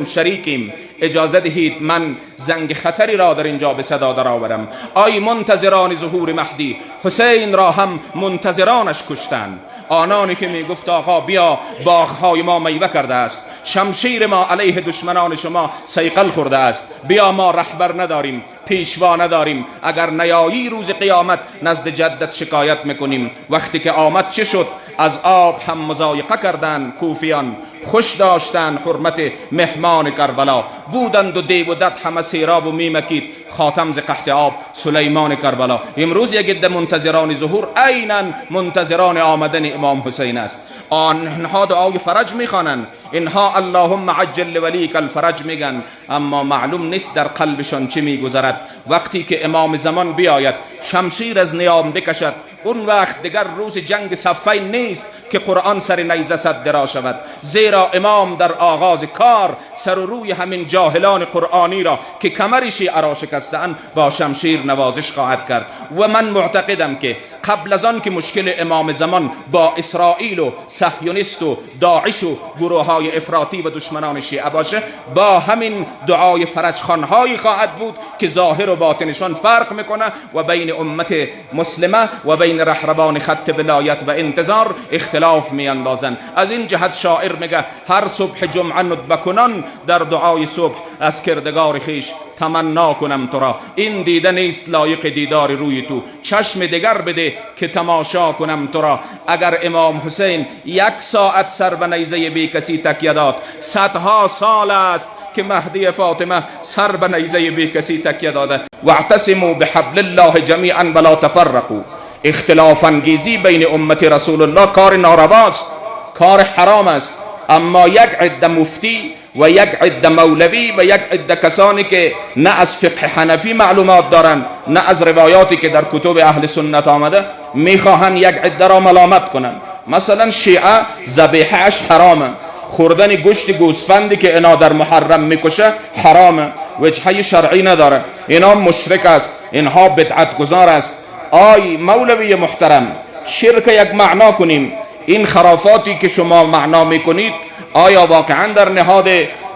شریکیم. اجازه دهید من زنگ خطری را در اینجا به صدا درآورم. آی منتظران ظهور مهدی، حسین را هم منتظرانش کشتند. آنانی که می گفت آقا بیا باغهای ما میوه کرده است، شمشیر ما علیه دشمنان شما صیقل خورده است، بیا ما رهبر نداریم، پیشوا نداریم، اگر نیایی روز قیامت نزد جدت شکایت میکنیم. وقتی که آمد چه شد؟ از آب هم مضایقه کردند کوفیان، خوش داشتند حرمت مهمان کربلا. بودند و دیو و دد همه سیراب و میمکید، خاتم ز قحط آب سلیمان کربلا. امروز یک عده منتظران ظهور عیناً منتظران آمدن امام حسین است. آنها دعای فرج میخوانند، اینها اللهم عجل ولیک الفرج میگن، اما معلوم نیست در قلبشان چه میگذرد. وقتی که امام زمان بیاید، شمشیر از نیام بکشد، اون وقت دیگر روز جنگ صفین نیست که قرآن سر نیزه صد درا شود، زیرا امام در آغاز کار سر و روی همین جاهلان قرآنی را که کمر شیعه را شکستند با شمشیر نوازش خواهد کرد. و من معتقدم که قبل از آن که مشکل امام زمان با اسرائیل و صهیونیست و داعش و گروه های افراطی و دشمنان شیعه باشه، با همین دعای فرجخوان‌هایی خواهد بود که ظاهر و باطنشان فرق میکنه و بین امت مسلمه و بین رهروان خط ولایت و انتظار اختلاف میاندازند. از این جهت شاعر میگه هر صبح جمعه ندبه کنان، در دعای صبح از کردگار خیش تمنا کنم تو را. این دیده نیست لایق دیدار روی تو، چشم دیگر بده که تماشا کنم تو را. اگر امام حسین یک ساعت سر به نیزه بی کسی تکیه داد، صدها سال است که مهدی فاطمه سر به نیزه بی کسی تکیه داده. واعتصموا بحبل الله جمیعا ولا تفرقوا. اختلاف انگیزی بین امت رسول الله کار نارواست، کار حرام است، اما یک عده مفتی و یک عده مولوی و یک عده کسانی که نه از فقه حنفی معلومات دارند نه از روایاتی که در کتب اهل سنت آمده، میخواهند یک عده را ملامت کنند. مثلا شیعه ذبیحه‌اش حرامه، خوردن گوشت گوسفندی که اینا در محرم میکشه حرامه، وجهه شرعی نداره، اینا مشرک است، اینها بدعت گذار است. آی مولوی محترم، شرک یک معنا کنیم. این خرافاتی که شما معنا میکنید آیا واقعا در نهاد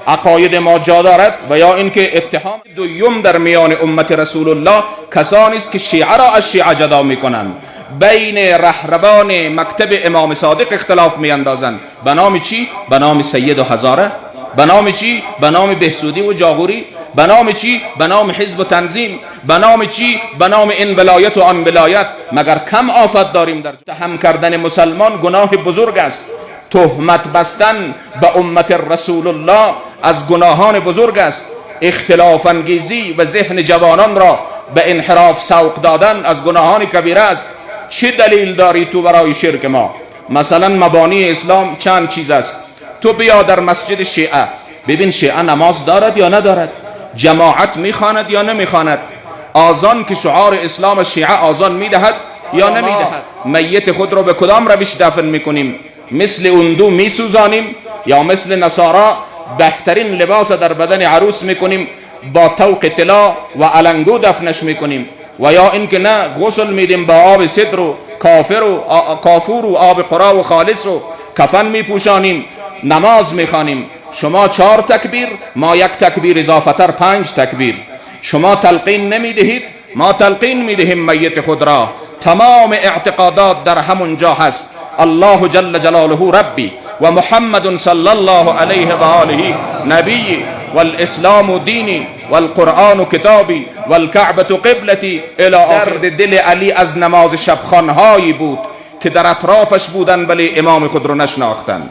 عقاید ما جا دارد؟ و یا اینکه اتهام دوم در میان امت رسول الله کسانی است که شیعه را از شیعه جدا میکنند، بین رهروان مکتب امام صادق اختلاف میاندازند. به نام چی؟ به نام سید و هزاره. به نام چی؟ به نام بهسودی و جاغوری. به نام چی؟ به نام حزب و تنظیم. به نام چی؟ به نام این ولایت و آن ولایت. مگر کم آفت داریم؟ در تهم کردن مسلمان گناه بزرگ است. تهمت بستن به امت رسول الله از گناهان بزرگ است. اختلاف انگیزی و ذهن جوانان را به انحراف سوق دادن از گناهان کبیره است. چه دلیل داری تو برای شرک ما؟ مثلا مبانی اسلام چند چیز است. تو بیا در مسجد شیعه ببین شیعه نماز دارد یا ندارد، جماعت میخواند یا نمیخواند، آذان که شعار اسلام از شیعه آذان میدهد یا نمیدهد، میت خود را به کدام روش دفن میکنیم؟ مثل اندو میسوزانیم یا مثل نصارا بهترین لباس در بدن عروس میکنیم با طوق طلا و علنگو دفنش میکنیم؟ و یا اینکه نه غسل میدیم با آب سدر و کافور و آب قرا و خالص و کفن میپوشانیم، نماز میخوانیم. شما 4 تکبیر، ما یک تکبیر اضافه تر 5 تکبیر. شما تلقین نمیدهید، ما تلقین میدهیم میت خود را. تمام اعتقادات در همون جا هست. الله جل جلاله ربی و محمد صلی الله علیه و آله نبی والاسلام دینی والقرآن کتابی والکعبة قبلتی الی آخر. درد دل علی از نماز شبخوان‌هایی بود که در اطرافش بودن ولی امام خود رو نشناختند.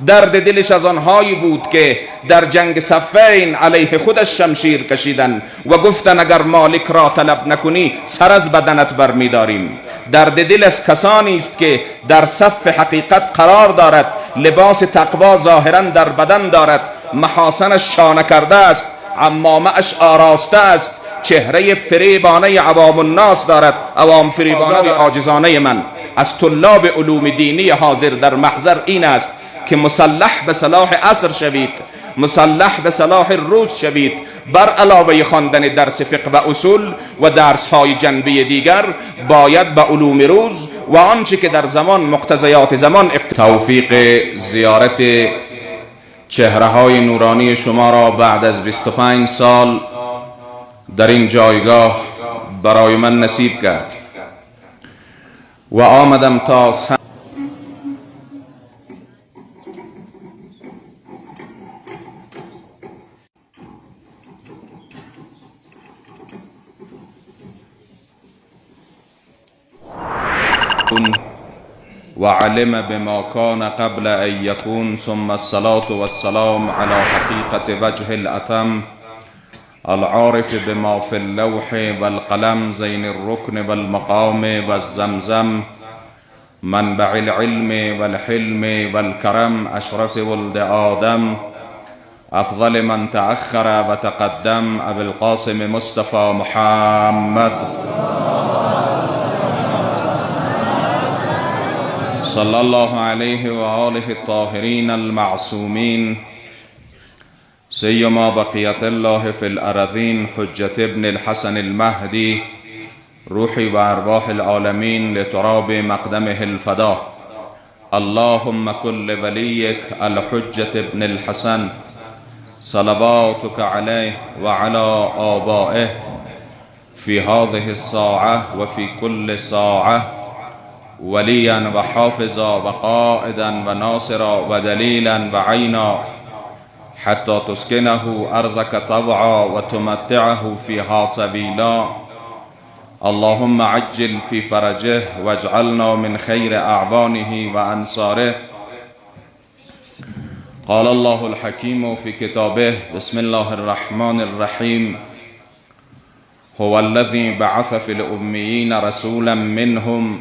درد دلش از آنهایی بود که در جنگ صفین علیه خودش شمشیر کشیدن و گفتن اگر مالک را طلب نکنی سر از بدنت برمیداریم. درد دل از کسانی است که در صف حقیقت قرار دارد، لباس تقوا ظاهرا در بدن دارد، محاسنش شانه کرده است، عمامه‌اش آراسته است، چهره فریبانه عوام الناس دارد، عوام فریبانه عاجزانه من از طلاب علوم دینی حاضر در محضر این است که مسلح به صلاح عصر شوید، مسلح به صلاح روز شوید. بر علاوه خواندن درس فقه و اصول و درس های جنبی دیگر باید به علوم روز و آنچه که در زمان مقتضیات زمان توفیق زیارت چهره‌های نورانی شما را بعد از 25 سال در این جایگاه برای من نصیب کرد و آمدم تا وعلم بما كان قبل أن يكون ثم الصلاة والسلام على حقيقة وجه الأتم العارف بما في اللوح والقلم زين الركن والمقام والزمزم منبع العلم والحلم والكرم أشرف ولد آدم أفضل من تأخر وتقدم أبي القاسم مصطفى محمد صلى الله عليه وآله الطاهرين المعصومين سيما بقية الله في الأرضين حجة ابن الحسن المهدي روحي وأرواح العالمين لتراب مقدمه الفداء اللهم كل وليك الحجة ابن الحسن صلواتك عليه وعلى آبائه في هذه الساعة وفي كل ساعة وليا وحافظا وقائدا وناصرا ودليلا وعينا حتى تسكنه أرضك طوعا وتمتعه فيها طويلا اللهم عجل في فرجه واجعلنا من خير أعوانه وأنصاره قال الله الحكيم في كتابه بسم الله الرحمن الرحيم هو الذي بعث في الأميين رسولا منهم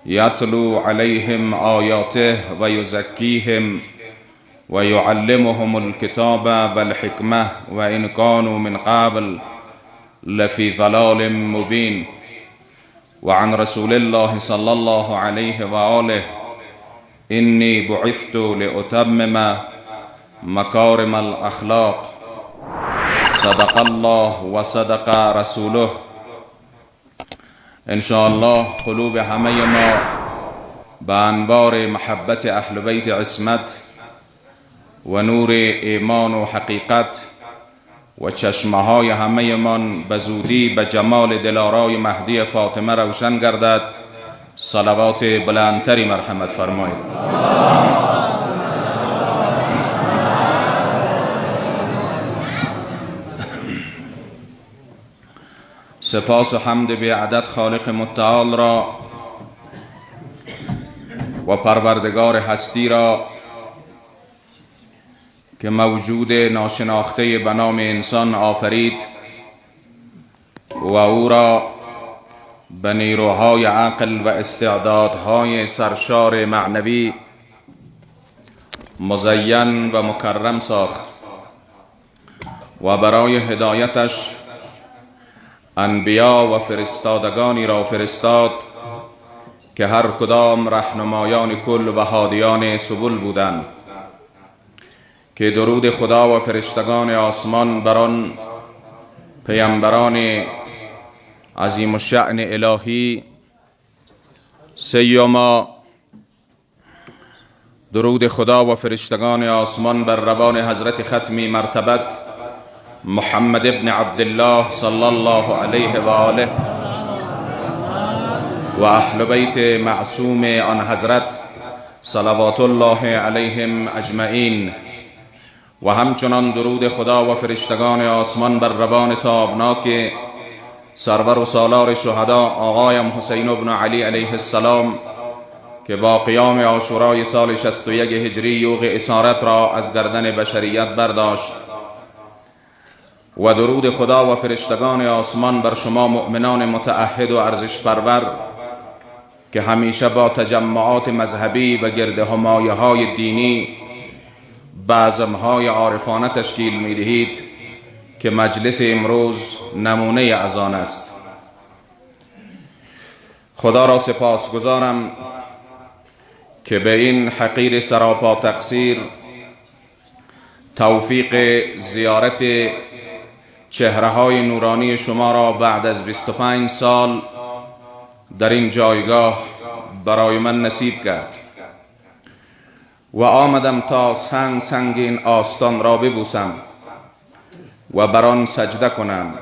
يتلو عليهم آياته ويزكيهم ويعلمهم الكتاب والحكمة وإن كانوا من قبل لفي ضلال مبين وعن رسول الله صلى الله عليه وآله إني بعثت لأتمم مكارم الأخلاق صدق الله وصدق رسوله ان شاء الله قلوب همه ما به انوار محبت اهل بیت عصمت و نور ایمان و حقیقت و چشمه های همه من به زودی به جمال دلارای مهدی فاطمه روشن گردد صلوات بلندتری مرحمت فرمایید. سپاس و حمد به عدد خالق متعال را و پروردگار هستی را که موجود ناشناخته به نام انسان آفرید و او را به نیروهای عقل و استعدادهای سرشار معنوی مزین و مکرم ساخت و برای هدایتش انبیا و فرستادگانی را فرستاد که هر کدام رهنمایان کل و هادیان سبل بودند که درود خدا و فرشتگان آسمان بر آن پیامبران عظیم الشأن الهی سیما درود خدا و فرشتگان آسمان بر روان حضرت ختمی مرتبت محمد ابن عبدالله صلی الله علیه و آله و اهل بیت معصوم آن حضرت صلوات الله علیهم اجمعین و همچنان درود خدا و فرشتگان آسمان بر روان تابناک سرور و سالار شهدا آقایم حسین بن علی علیه السلام که با قیام عاشورای سال 61 هجری یوغ اسارت را از گردن بشریت برداشت و درود خدا و فرشتگان آسمان بر شما مؤمنان متعهد و ارزش پرور که همیشه با تجمعات مذهبی و گرد همایه های دینی بزمهای عارفانه تشکیل می دهید که مجلس امروز نمونه از آن است. خدا را سپاس گزارم که به این حقیر سراپا تقصیر توفیق زیارت چهره‌های نورانی شما را بعد از 25 سال در این جایگاه برای من نصیب کرد و آمدم تا سنگ سنگین آستان را ببوسم و بر آن سجده کنم،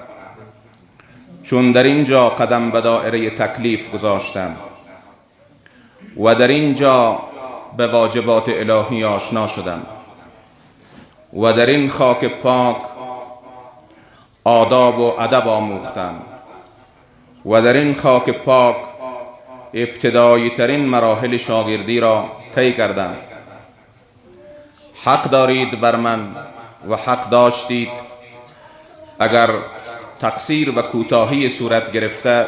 چون در اینجا قدم به دایره تکلیف گذاشتم و در اینجا به واجبات الهی آشنا شدم و در این خاک پاک آداب و ادب آموختم و در این خاک پاک ابتدایی ترین مراحل شاگردی را طی کردم. حق دارید بر من و حق داشتید اگر تقصیر و کوتاهی صورت گرفته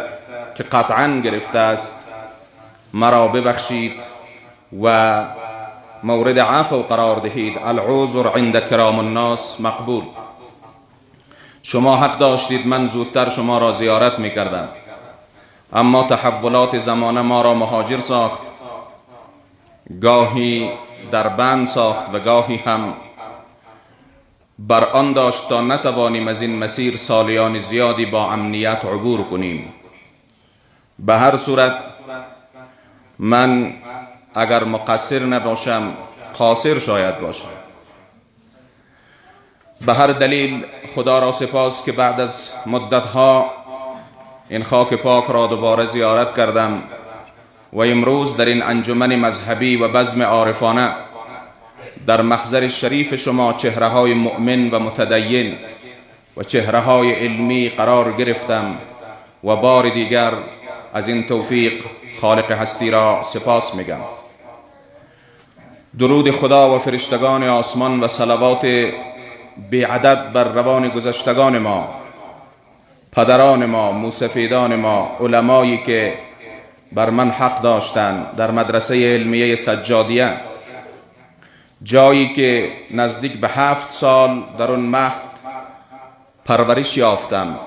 که قطعا گرفته است مرا ببخشید و مورد عفو قرار دهید. العذر عند کرام الناس مقبول. شما حق داشتید من زودتر شما را زیارت می کردم، اما تحولات زمانه ما را مهاجر ساخت، گاهی در بند ساخت و گاهی هم بر آن داشت تا نتوانیم از این مسیر سالیان زیادی با امنیت عبور کنیم. به هر صورت من اگر مقصر نباشم قاصر شاید باشم. به هر دلیل خدا را سپاس که بعد از مدتها این خاک پاک را دوباره زیارت کردم و امروز در این انجمن مذهبی و بزم عارفانه در محضر شریف شما چهره‌های مؤمن و متدین و چهره‌های علمی قرار گرفتم و بار دیگر از این توفیق خالق هستی را سپاس میگم. درود خدا و فرشتگان آسمان و صلوات بی عدد بر روان گذشتگان ما، پدران ما، موسفیدان ما، علمایی که بر من حق داشتند در مدرسه علمیه سجادیه، جایی که نزدیک به 7 سال در اون مهد پرورش یافتم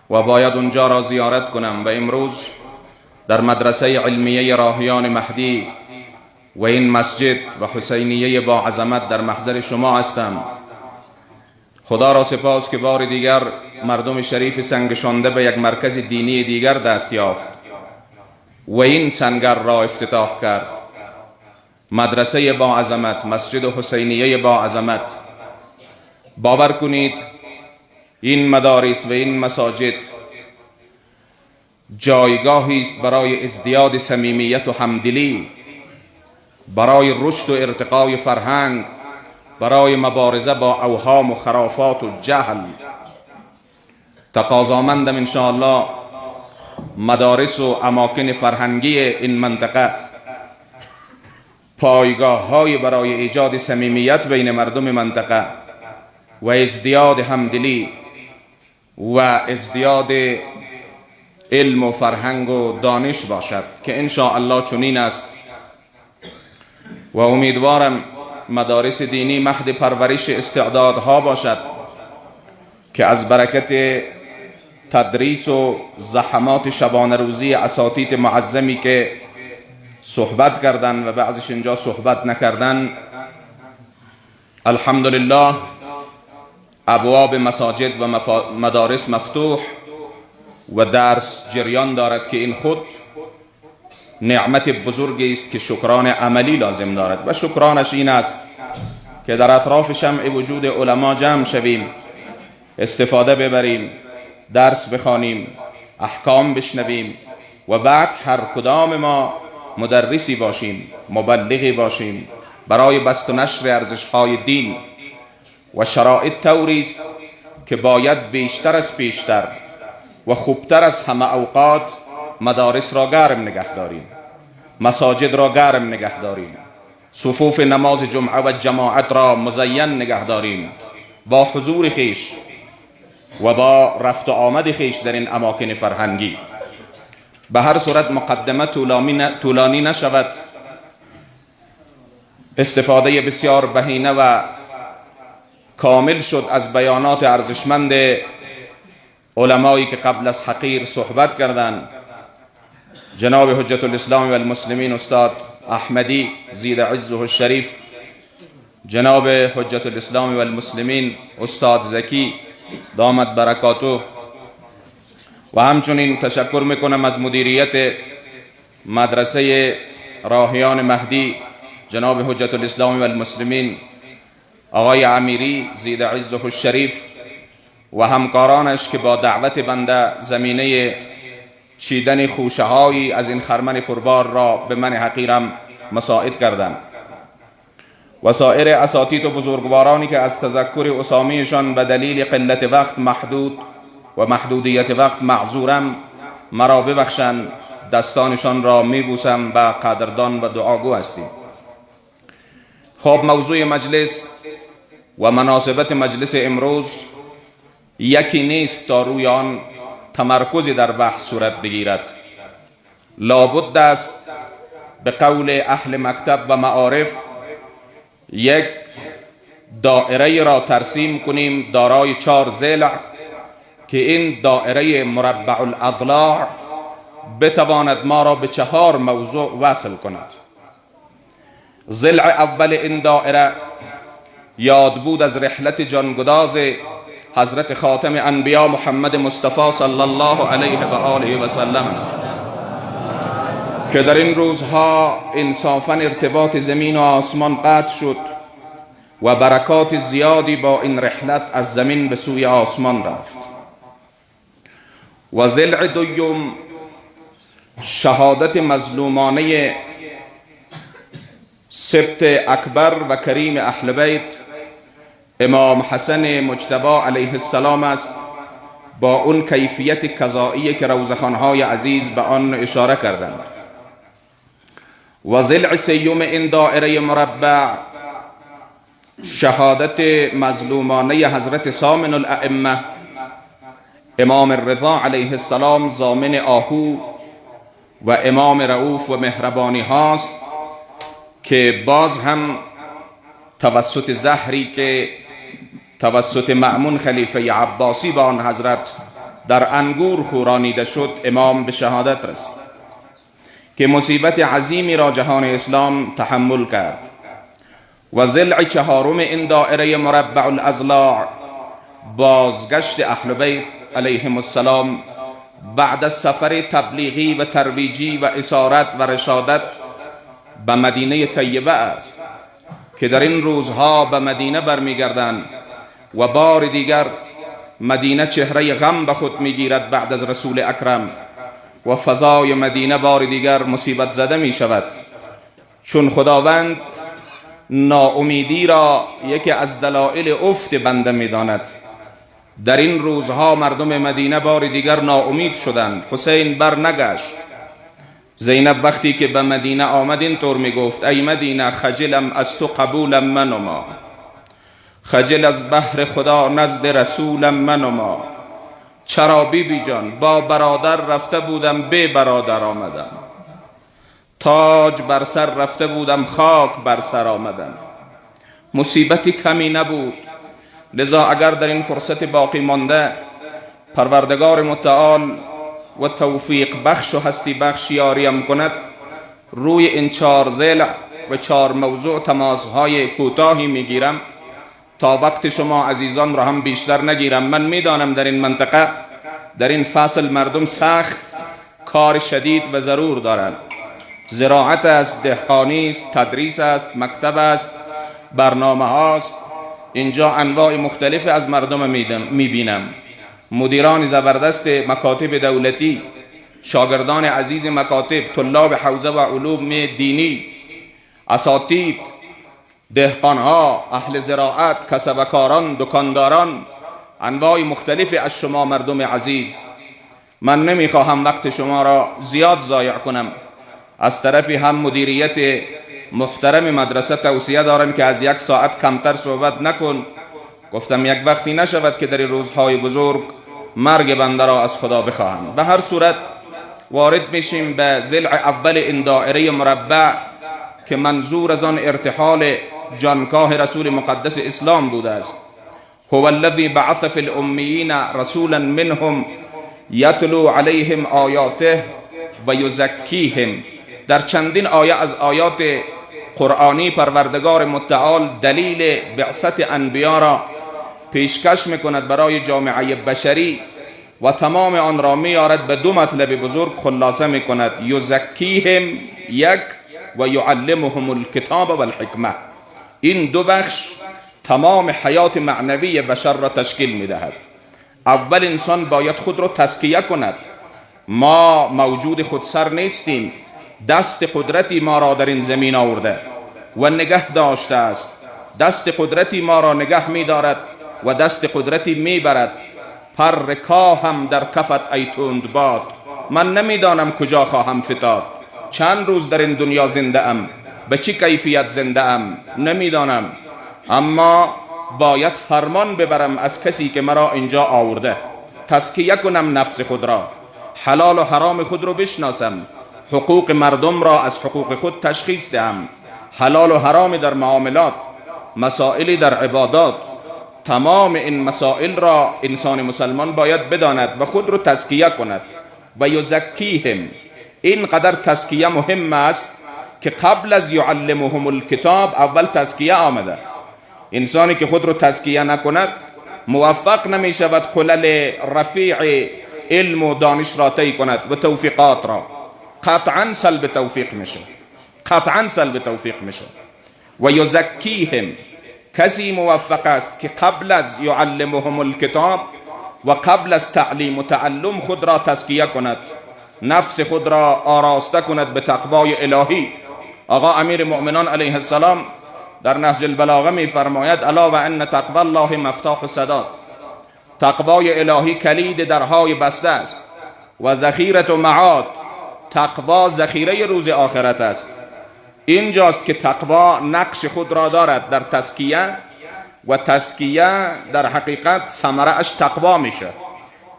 و باید اونجا را زیارت کنم و امروز در مدرسه علمیه راهیان مهدی و این مسجد و حسینیه با عظمت در محضر شما هستم. خدا را سپاس که بار دیگر مردم شریف سنگشانده به یک مرکز دینی دیگر دست یافت و این سنگر را افتتاح کرد. مدرسه با عظمت، مسجد حسینیه با عظمت. باور کنید این مدارس و این مساجد جایگاهی است برای ازدیاد صمیمیت و همدلی، برای رشد و ارتقای فرهنگ، برای مبارزه با اوهام و خرافات و جهل. تقاضامندم ان شاء الله مدارس و اماکن فرهنگی این منطقه پایگاه‌های برای ایجاد صمیمیت بین مردم منطقه و ازدیاد همدلی و ازدیاد علم و فرهنگ و دانش باشد که ان شاء الله چنین است و امیدوارم مدارس دینی مهد پرورش استعدادها باشد که از برکت تدریس و زحمات شبانه روزی اساتید معظمی که صحبت کردن و بعضش اینجا صحبت نکردن، الحمدلله ابواب مساجد و مدارس مفتوح و درس جریان دارد که این خود نعمت بزرگی است که شکران عملی لازم دارد و شکرانش این است که در اطراف شمع وجود علما جمع شویم، استفاده ببریم، درس بخوانیم، احکام بشنویم و بعد هر کدام ما مدرسی باشیم، مبلغی باشیم برای بست و نشر ارزش‌های دین و شرایط طوری است که باید بیشتر از پیشتر و خوبتر از همه اوقات مدارس را گرم نگه داریم، مساجد را گرم نگه داریم، صفوف نماز جمعه و جماعت را مزین نگه داریم با حضور خیش و با رفت و آمد خیش در این اماکن فرهنگی. به هر صورت مقدمه طولانی نشود، استفاده بسیار بهینه و کامل شد از بیانات ارزشمند علمایی که قبل از حقیر صحبت کردند. جناب حجت الاسلام و المسلمین استاد احمدی زید عزه الشریف، جناب حجت الاسلام و المسلمین استاد زکی دامت برکاته، و همچنین تشکر میکنم از مدیریت مدرسه راهیان مهدی جناب حجت الاسلام و المسلمین آقای امیری زید عزه الشریف و همکارانش که با دعوت بنده زمینه چیدن خوشه‌هایی از این خرمن پربار را به من حقیرم مساعد کردند و سایر اساتید و بزرگوارانی که از تذکر اسامیشان به دلیل قلت وقت محدود و محدودیت وقت معذورم، مرا ببخشند. دستانشان را میبوسم و قدردان و دعاگو هستیم. خب، موضوع مجلس و مناسبت مجلس امروز یکی نیست تا روی آن تمرکزی در بحث صورت بگیرد. لابد است به قول اهل مکتب و معارف یک دائره را ترسیم کنیم دارای 4 ضلع که این دائره مربع الاضلاع بتواند ما را به 4 موضوع وصل کند. ضلع اول این دائره یاد بود از رحلت جانگداز حضرت خاتم انبیا محمد مصطفی صلی الله علیه و آله و سلم است که در این روزها انصافا ارتباط زمین و آسمان قطع شد و برکات زیادی با این رحلت از زمین به سوی آسمان رفت. و ضلع دوم شهادت مظلومانه سبط اکبر و کریم اهل بیت امام حسن مجتبی علیه السلام است، با اون کیفیت قضایی که روزخوان‌های عزیز به آن اشاره کردند. و ضلع سیوم این دائره مربع شهادت مظلومانه حضرت ثامن الائمه امام الرضا علیه السلام ضامن آهو و امام رؤوف و مهربانی هاست که باز هم توسط زهری که توسط مأمون خلیفه عباسی با آن حضرت در انگور خورانیده شد امام به شهادت رسید که مصیبت عظیمی را جهان اسلام تحمل کرد. و ضلع 4 این دائره مربع الاضلاع بازگشت اهل بیت علیهم السلام بعد از سفر تبلیغی و ترویجی و اسارت و رشادت به مدینه طیبه است که در این روزها به مدینه برمیگردند و بار دیگر مدینه چهره غم به خود میگیرد بعد از رسول اکرم و فضای مدینه بار دیگر مصیبت زده می شود، چون خداوند ناامیدی را یکی از دلایل افت بنده می داند. در این روزها مردم مدینه بار دیگر ناامید شدند. حسین بر نگشت. زینب وقتی که به مدینه آمد این طور می گفت: ای مدینه، خجلم از تو قبولم من و ما، خجل از بحر خدا نزد رسولم من و ما. چرا بی جان با برادر رفته بودم بی برادر آمدم، تاج بر سر رفته بودم خاک بر سر آمدم. مصیبتی کمی نبود. لذا اگر در این فرصت باقی مانده پروردگار متعال و توفیق بخش و هستی بخش یاریم کند، روی این 4 ضلع و 4 موضوع تماسهای کوتاهی میگیرم تا وقت شما عزیزان را هم بیشتر نگیرم. من میدانم در این منطقه در این فصل مردم سخت کار شدید و ضرور دارند. زراعت است، دهقانی است، تدریس است، مکتب است، برنامه هاست. اینجا انواع مختلف از مردم میبینم. مدیران زبردست مکاتب دولتی، شاگردان عزیز مکاتب، طلاب حوزه و علوم دینی، اساتید، دهقانها، اهل زراعت، کسبکاران، دکانداران، انواع مختلف از شما مردم عزیز. من نمیخواهم وقت شما را زیاد ضایع کنم. از طرفی هم مدیریت محترم مدرسه توصیه دارم که از 1 ساعت کمتر صحبت نکن. گفتم یک وقتی نشود که در روزهای بزرگ مرگ بنده را از خدا بخواهم. به هر صورت وارد میشیم به ضلع اول این دائره مربع که منظور از آن ارتحال جانکاه رسول مقدس اسلام بوده است. هو الذی بعث فی الامیین رسولا منهم یتلو علیهم آیاته و یزکیهم. در چندین آیه از آیات قرآنی پروردگار متعال دلیل بعثت انبیا را پیشکش میکند برای جامعه بشری و تمام آن را میارد به 2 مطلب بزرگ خلاصه میکند: یزکیهم یک و یعلمهم الکتاب و الحکمه. این دو بخش تمام حیات معنوی بشر را تشکیل میدهد. اول انسان باید خود را تزکیه کند. ما موجود خودسر نیستیم، دست قدرتی ما را در این زمین آورده و نگه داشته است. دست قدرتی ما را نگه می‌دارد و دست قدرتی میبرد. پر کاهم در کفت ای تند باد، من نمیدانم کجا خواهم فتاد. چند روز در این دنیا زنده ام، به چه کیفیت زنده ام نمیدانم، اما باید فرمان ببرم از کسی که مرا اینجا آورده. تزکیه کنم نفس خود را، حلال و حرام خود را بشناسم، حقوق مردم را از حقوق خود تشخیص دهم، حلال و حرام در معاملات، مسائلی در عبادات. تمام این مسائل را انسان مسلمان باید بداند و خود را تزکیه کند. و یزکیهم، اینقدر تزکیه مهم است که قبل از یعلمهم الکتاب اول تزکیه آمده. انسانی که خود را تزکیه نکند موفق نمی شود قلل رفیع علم و دانش را طی کند و توفیقات را. قطعا سلب توفیق میشه، قطعا سلب توفیق میشه. و یزکیهم، کسی موفق است که قبل از یعلمهم الکتاب و قبل از تعلیم و تعلم خود را تزکیه کند، نفس خود را آراسته کند به تقوای الهی. آقا امیر مؤمنان علیه السلام در نهج البلاغه می فرماید الا و ان تقوی الله مفتاح السداد. تقوای الهی کلید درهای بسته است و ذخیرة و معاد، تقوا ذخیره روز آخرت است. اینجاست که تقوا نقش خود را دارد در تزکیه و تزکیه در حقیقت ثمره اش تقوا میشه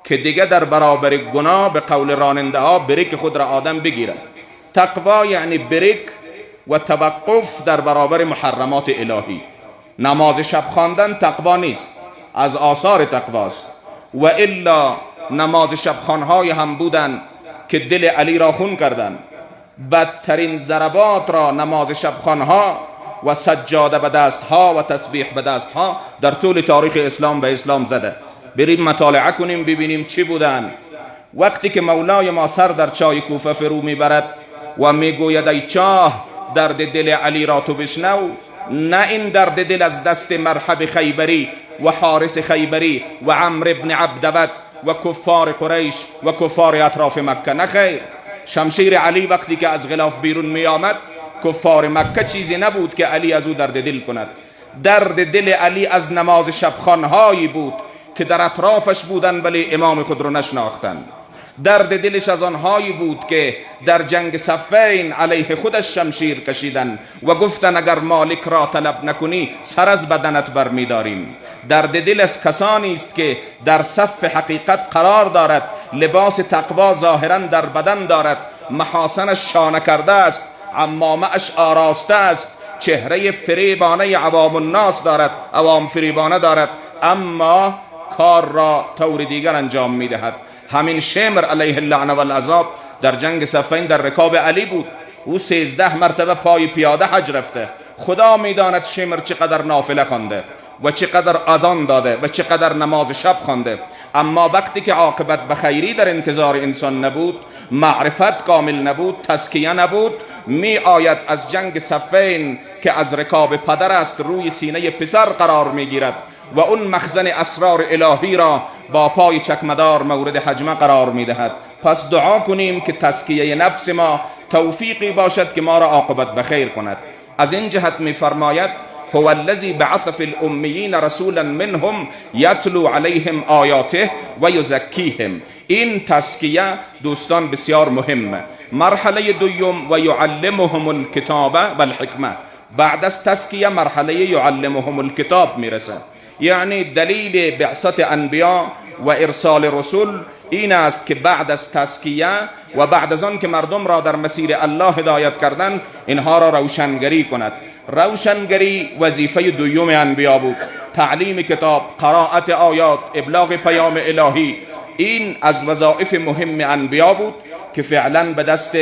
که دیگه در برابر گناه به قول راننده ها بریک خود را آدم بگیره. تقوا یعنی بریک و توقف در برابر محرمات الهی. نماز شب خواندن تقوا نیست، از آثار تقواست. و الا نماز شب خوانهای هم بودن که دل علی را خون کردن. بدترین ضربات را نماز شب خوانها و سجاده به دستها و تسبیح به دستها در طول تاریخ اسلام به اسلام زده. بریم مطالعه کنیم ببینیم چی بودن. وقتی که مولای ما سر در چای کوفه فرو میبرد و میگوید ای چاه درد دل علی را تو بشنو، نه این درد دل از دست مرحب خیبری و حارس خیبری و عمرو ابن عبدوت و کفار قریش و کفار اطراف مکه، نه خیر. شمشیر علی وقتی که از غلاف بیرون می آمد، کفار مکه چیزی نبود که علی از او درد دل کند. درد دل علی از نماز شبخوانهایی بود که در اطرافش بودن ولی امام خود رو نشناختن. درد دلش از آنهایی بود که در جنگ صفین علیه خودش شمشیر کشیدن و گفتن اگر مالک را طلب نکنی سر از بدنت برمیداریم. درد دل از کسانی است که در صف حقیقت قرار دارد، لباس تقوا ظاهرا در بدن دارد، محاسنش شانه کرده است، عمامه‌اش آراسته است، چهره فریبانه عوام الناس دارد، عوام فریبانه دارد، اما کار را طور دیگر انجام میدهد. همین شمر علیه اللعنه و العذاب در جنگ صفین در رکاب علی بود. او 13 مرتبه پای پیاده حج رفته. خدا میداند شمر چقدر نافله خوانده و چقدر اذان داده و چقدر نماز شب خوانده، اما وقتی که عاقبت به خیری در انتظار انسان نبود، معرفت کامل نبود، تزکیه نبود، می آید از جنگ صفین که از رکاب پدر است روی سینه پسر قرار می گیرد و اون مخزن اسرار الهی را با پای چکمدار مورد حجمه قرار می دهد. پس دعا کنیم که تزکیه نفس ما توفیقی باشد که ما را عاقبت بخیر کند. از این جهت می فرماید هو الذی بعث فی الامیین رسولا منهم یتلو علیهم آیاته و یزکیهم. این تزکیه دوستان بسیار مهمه. مرحله دوم و یعلمهم الکتاب و الحکمه. بعد از تزکیه مرحله یعلمهم الکتاب میرسه. یعنی دلیل بعثت انبیا و ارسال رسول این است که بعد از تزکیه و بعد از آن که مردم را در مسیر الله هدایت کردن، اینها را روشنگری کند. روشنگری وظیفه دوم انبیا بود. تعلیم کتاب، قرائت آیات، ابلاغ پیام الهی، این از وظایف مهم انبیا بود که فعلا به دست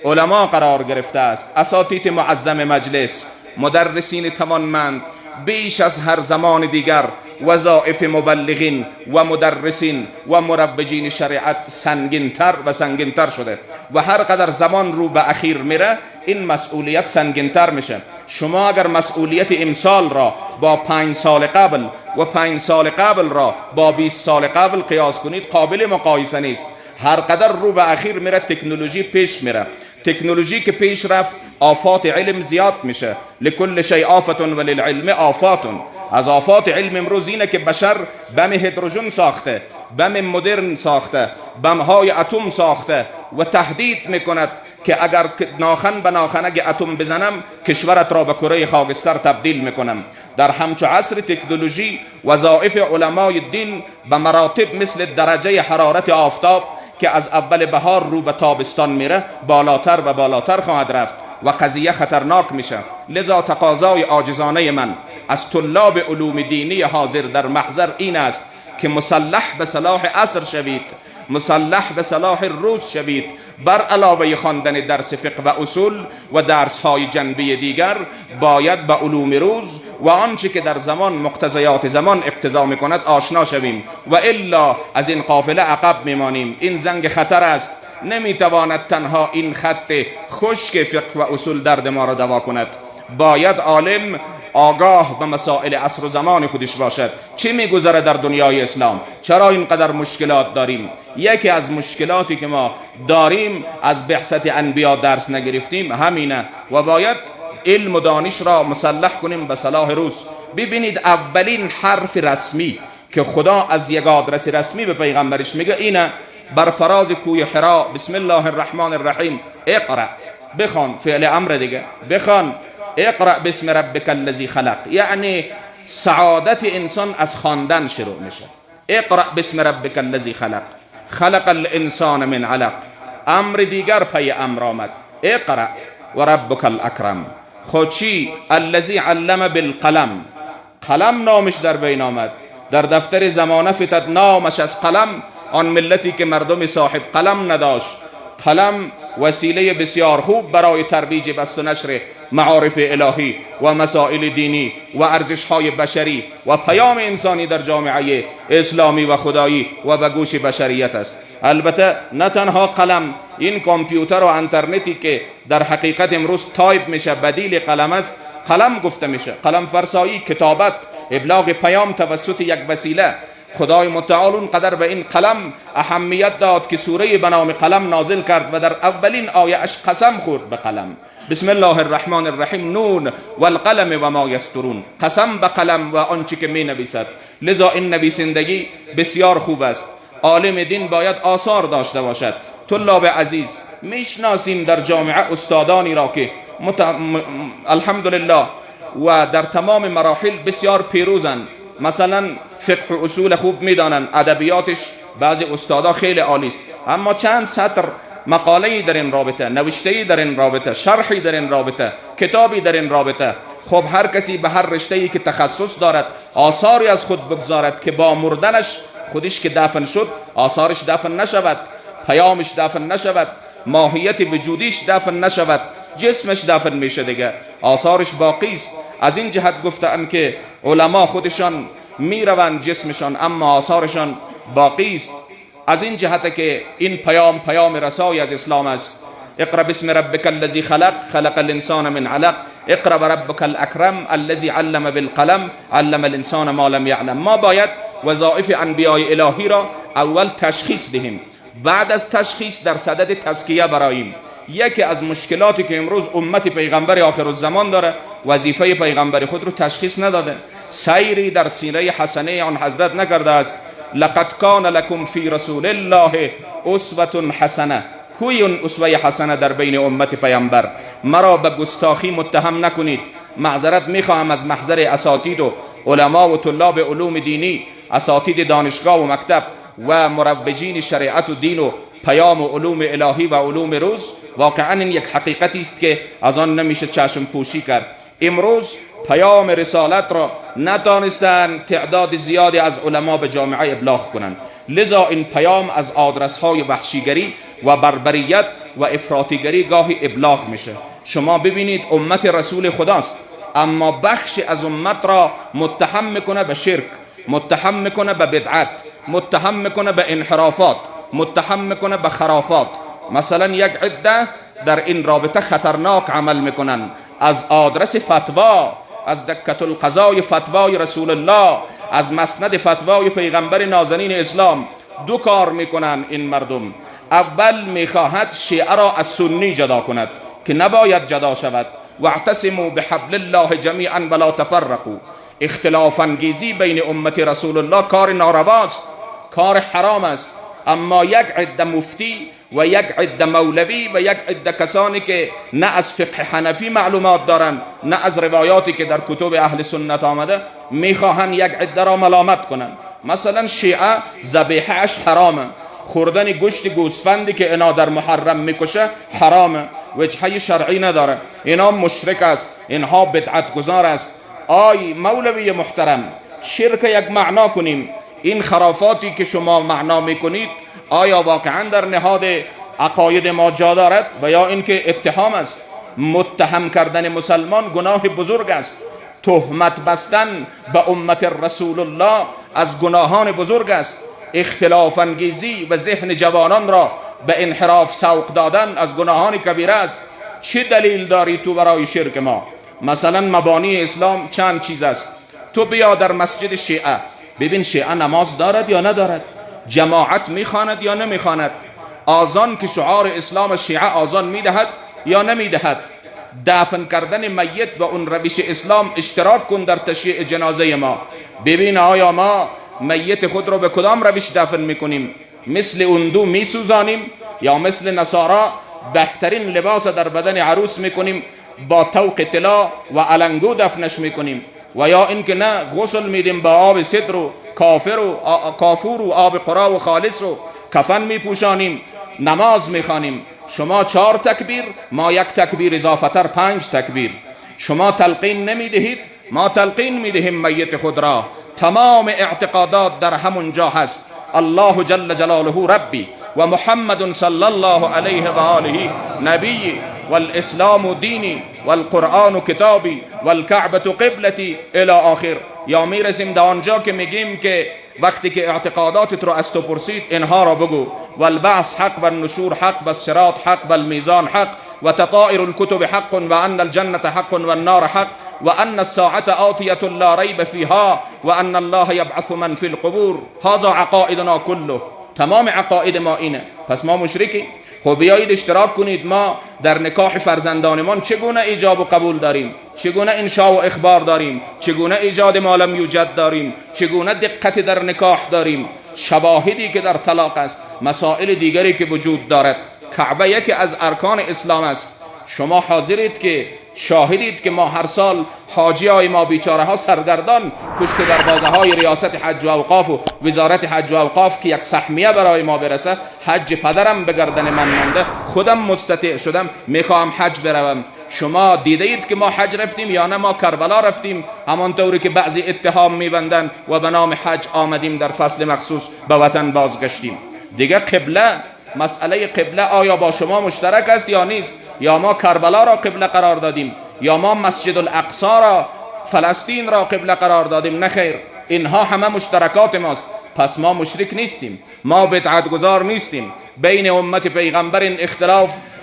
علما قرار گرفته است. اساتید معظم مجلس، مدرسین توانمند، بیش از هر زمان دیگر وظایف مبلغین و مدرسین و مروجین شریعت سنگینتر و سنگینتر شده و هر قدر زمان رو به اخیر میره این مسئولیت سنگین‌تر میشه. شما اگر مسئولیت امسال را با 5 سال قبل و 5 سال قبل را با 20 سال قبل قیاس کنید، قابل مقایسه نیست. هر قدر رو به اخیر میره تکنولوژی پیش میره. تکنولوژی که پیش رفت آفات علم زیاد میشه. لکل شیء آفت وللعلم آفات. از آفات علم امروز اینه که بشر بم هیدروژن ساخته، بم مدرن ساخته، بم های اتم ساخته و تهدید میکند که اگر ناخن به ناخنگ اتم بزنم کشورت را به کره خاکستر تبدیل میکنم. در همچو عصر تکنولوژی وظایف علمای دین به مراتب مثل درجه حرارت آفتاب که از اول بهار رو به تابستان میره بالاتر و بالاتر خواهد رفت و قضیه خطرناک میشه. لذا تقاضای عاجزانه من از طلاب علوم دینی حاضر در محضر این است که مسلح به صلاح عصر شوید، مسلح به صلاح روز شوید. بر علاوه خواندن درس فقه و اصول و درس های جنبی دیگر باید به علوم روز و آنچه که در زمان مقتضیات زمان اقتضا میکند آشنا شویم و الا از این قافله عقب میمانیم. این زنگ خطر است. نمیتواند تنها این خط خشک فقه و اصول درد ما را دوا کند. باید عالم آگاه به مسائل عصر و زمان خودش باشد. چه میگذره در دنیای اسلام؟ چرا اینقدر مشکلات داریم؟ یکی از مشکلاتی که ما داریم از بعثت انبیا درس نگرفتیم همینه و باید علم و دانش را مسلح کنیم به صلاح روز. ببینید اولین حرف رسمی که خدا از یک آدرس رسمی به پیغمبرش میگه اینه: بر فراز کوی حرا بسم الله الرحمن الرحیم اقرأ. بخوان، فعل امر دیگه، بخوان. اقرأ باسم ربک الذی خلق، یعنی سعادت انسان از خواندن شروع میشه. اقرأ باسم ربک الذی خلق، خلق الانسان من علق. امر دیگر پی امر آمد: اقرأ و ربک الاکرم. خود چی؟ الذی علم بالقلم. قلم نامش در بین آمد. در دفتر زمانه فتد نامش از قلم، آن ملتی که مردم صاحب قلم نداشت. قلم وسیله بسیار خوب برای ترویج بسط و نشر معارف الهی و مسائل دینی و ارزش‌های بشری و پیام انسانی در جامعه اسلامی و خدایی و به گوش بشریت است. البته نه تنها قلم، این کامپیوتر و اینترنتی که در حقیقت امروز تایپ میشه بدیل قلم است، قلم گفته میشه. قلم فرسایی، کتابت، ابلاغ پیام توسط یک وسیله. خدای متعال اونقدر به این قلم اهمیت داد که سوره به نام قلم نازل کرد و در اولین آیه اش قسم خورد به قلم. بسم الله الرحمن الرحیم نون والقلم و ما یسطرون. قسم به قلم و آنچه که می نویسد. لذا این نویسندگی بسیار خوب است. عالم دین باید آثار داشته باشد. طلاب عزیز، میشناسیم در جامعه استادانی را که الحمدلله و در تمام مراحل بسیار پیروزند. مثلا فقه و اصول خوب میدانن، ادبیاتش بعضی استادا خیلی عالی است، اما چند سطر مقاله‌ای در این رابطه، نوشته‌ای در این رابطه، شرحی در این رابطه، کتابی در این رابطه. خب هر کسی به هر رشته‌ای که تخصص دارد آثاری از خود بگذارد که با مردنش خودش که دفن شد آثارش دفن نشود، پیامش دفن نشود، ماهیت وجودیش دفن نشود، جسمش دفن میشه دیگه، آثارش باقی است. از این جهت گفتن که علما خودشان میروند جسمشان اما آثارشان باقی است. از این جهت که این پیام رسای از اسلام است. اقرأ باسم ربک الذی خلق، خلق الانسان من علق. اقرأ ربک الاکرم الذی علم بالقلم، علم الانسان ما لم یعلم. ما باید وظایف انبیای الهی را اول تشخیص دهیم، بعد از تشخیص در صدد تزکیه براییم. یکی از مشکلاتی که امروز امت پیغمبر آخر الزمان داره، وظیفه پیغمبر خود رو تشخیص نداده، سیری در سیره حسنه آن حضرت نکرده است. لقد کان لکم فی رسول الله اسوة حسنه. کوی اون اسوه حسنه در بین امت پیغمبر؟ مرا به گستاخی متهم نکنید. معذرت میخواهم از محضر اساتید و علما و طلاب علوم دینی، اساتید دانشگاه و مکتب و مروجین شریعت و دین و پیام و علوم الهی و علوم روز. واقعا این یک حقیقتی است که از آن نمیشه چشم پوشی کرد. امروز پیام رسالت را نتانستن تعداد زیادی از علما به جامعه ابلاغ کنند. لذا این پیام از آدرس های وحشیگری و بربریت و افراطیگری گاهی ابلاغ میشه. شما ببینید امت رسول خداست، اما بخش از امت را متهم میکنه به شرک، متهم میکنه به بدعت، متهم میکنه به انحرافات، متهم میکنه به خرافات. مثلا یک عده در این رابطه خطرناک عمل میکنن. از آدرس فتوا، از دکة القضای فتوای رسول الله، از مسند فتوای پیغمبر نازنین اسلام دو کار میکنن این مردم. اول میخواهد شیعه را از سنی جدا کند که نباید جدا شود. واعتصموا بحبل الله جمیعا ولا تفرقوا. اختلاف انگیزی بین امت رسول الله کار نارواست، کار حرام است. اما یک عده مفتی و یک عده مولوی و یک عده کسانی که نه از فقه حنفی معلومات دارند نه از روایاتی که در کتب اهل سنت آمده، میخواهند یک عده را ملامت کنند. مثلا شیعه ذبیحه‌اش حرامه، خوردن گوشت گوسفندی که اینا در محرم میکشه حرامه، وجهه شرعی نداره، اینا مشرک است، اینها بدعت گذار است. آی مولوی محترم، شرک یک معنا کنیم. این خرافاتی که شما معنا میکنید آیا واقعا در نهاد عقاید ما جا دارد و یا اینکه اتهام است؟ متهم کردن مسلمان گناه بزرگ است. تهمت بستن به امت رسول الله از گناهان بزرگ است. اختلاف انگیزی و ذهن جوانان را به انحراف سوق دادن از گناهان کبیره است. چه دلیل داری تو برای شرک ما؟ مثلا مبانی اسلام چند چیز است. تو بیا در مسجد شیعه ببین شیعه نماز دارد یا ندارد، جماعت میخواند یا نمیخواند، آذان که شعار اسلام از شیعه آذان میدهد یا نمیدهد، دفن کردن میت و اون روش اسلام اشتراک کن در تشییع جنازه ما. ببین آیا ما میت خود رو به کدام روش دفن میکنیم؟ مثل اندو میسوزانیم یا مثل نصارا بهترین لباس در بدن عروس میکنیم با طوق طلا و علنگو دفنش میکنیم؟ و یا اینکه نه غسل میدیم با آب سدر و کافور و آب قرا و خالص و کفن میپوشانیم، نماز میخوانیم. شما 4 تکبیر، ما یک تکبیر اضافتر 5 تکبیر. شما تلقین نمیدهید، ما تلقین میدهیم میت خود را. تمام اعتقادات در همون جا هست. الله جل جلاله ربی و محمد صلی الله علیه و آله نبی والاسلام دینی والقرآن کتابی والکعبة قبلتی الی آخر. یا میرسیم در آنجا که میگیم که وقتی که اعتقاداتت رو از تو پرسید اینها را بگو: والبعث حق والنشور حق والصراط حق والمیزان حق وتطائر الكتب حق وان الجنة حق والنار حق وان الساعة آتية لا ريب فيها وان الله يبعث من في القبور. هذا عقائدنا كله. تمام عقاید ما اینه. پس ما مشرکی؟ خب بیایید اشتراک کنید. ما در نکاح فرزندانمان چگونه ایجاب و قبول داریم، چگونه انشاء و اخبار داریم، چگونه ایجاد ما لم یوجد داریم، چگونه دقت در نکاح داریم، شواهدی که در طلاق است، مسائل دیگری که وجود دارد. کعبه یکی از ارکان اسلام است. شما حاضرید که شاهدید که ما هر سال حاجی های ما بیچاره ها سرگردان پشت دروازه های ریاست حج و اوقاف و وزارت حج و اوقاف که یک سهمیه برای ما برسه، حج پدرم به گردن من مانده، خودم مستطیع شدم میخوام حج بروم. شما دیدید که ما حج رفتیم یا نه؟ ما کربلا رفتیم، همانطوری که بعضی اتهام میبندن و به نام حج آمدیم در فصل مخصوص به وطن بازگشتیم. دیگه قبله، مسئله قبله آیا با شما مشترک است یا نیست؟ یا ما کربلا را قبله قرار دادیم یا ما مسجد الاقصی را، فلسطین را قبله قرار دادیم؟ نخیر، اینها همه مشترکات ماست. پس ما مشرک نیستیم، ما بدعت گذار نیستیم. بین امت پیغمبر این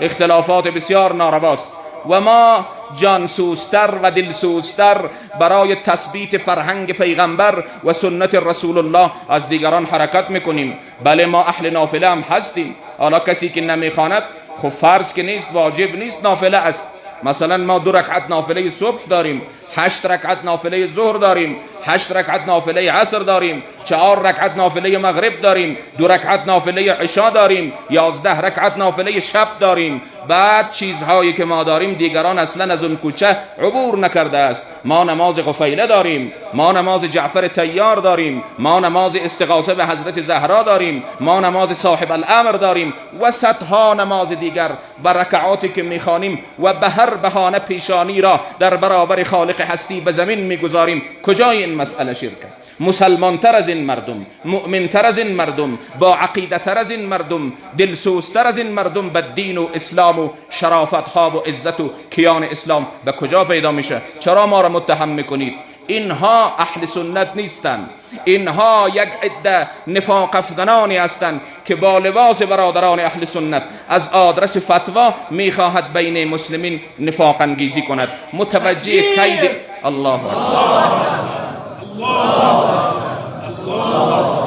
اختلافات بسیار نارواست و ما جانسوزتر و دلسوزتر برای تثبیت فرهنگ پیغمبر و سنت رسول الله از دیگران حرکت میکنیم. بله ما اهل نافله هم هستیم. حالا کسی که نمیخواند خب فرض که نیست، واجب نیست، نافله است. مثلا ما 2 رکعت نافله صبح داریم، 8 رکعت نافله ظهر داریم، 8 رکعت نافله عصر داریم، 4 رکعت نافله مغرب داریم، 2 رکعت نافله عشا داریم، 11 رکعت نافله شب داریم. بعد چیزهایی که ما داریم دیگران اصلا از اون کوچه عبور نکرده است. ما نماز غفیله داریم، ما نماز جعفر طیار داریم، ما نماز استغاثه به حضرت زهرا داریم، ما نماز صاحب الامر داریم و صدها نماز دیگر و رکعاتی که میخوانیم و به هر بهانه پیشانی را در برابر خالق هستی به زمین میگذاریم. کجای این مسئله شرکه؟ مسلمان تر از این مردم، مؤمن تر از این مردم، با عقیده تر از این مردم، دلسوزتر از این مردم به دین و اسلام و شرافت ها و عزت و کیان اسلام به کجا پیدا میشه؟ چرا ما را متهم میکنید؟ اینها اهل سنت نیستند، اینها یک عده نفاق افغانانی هستند که با لباس برادران اهل سنت از آدرس فتوا میخواهد بین مسلمین نفاق انگیزی کند. متوجه کید الله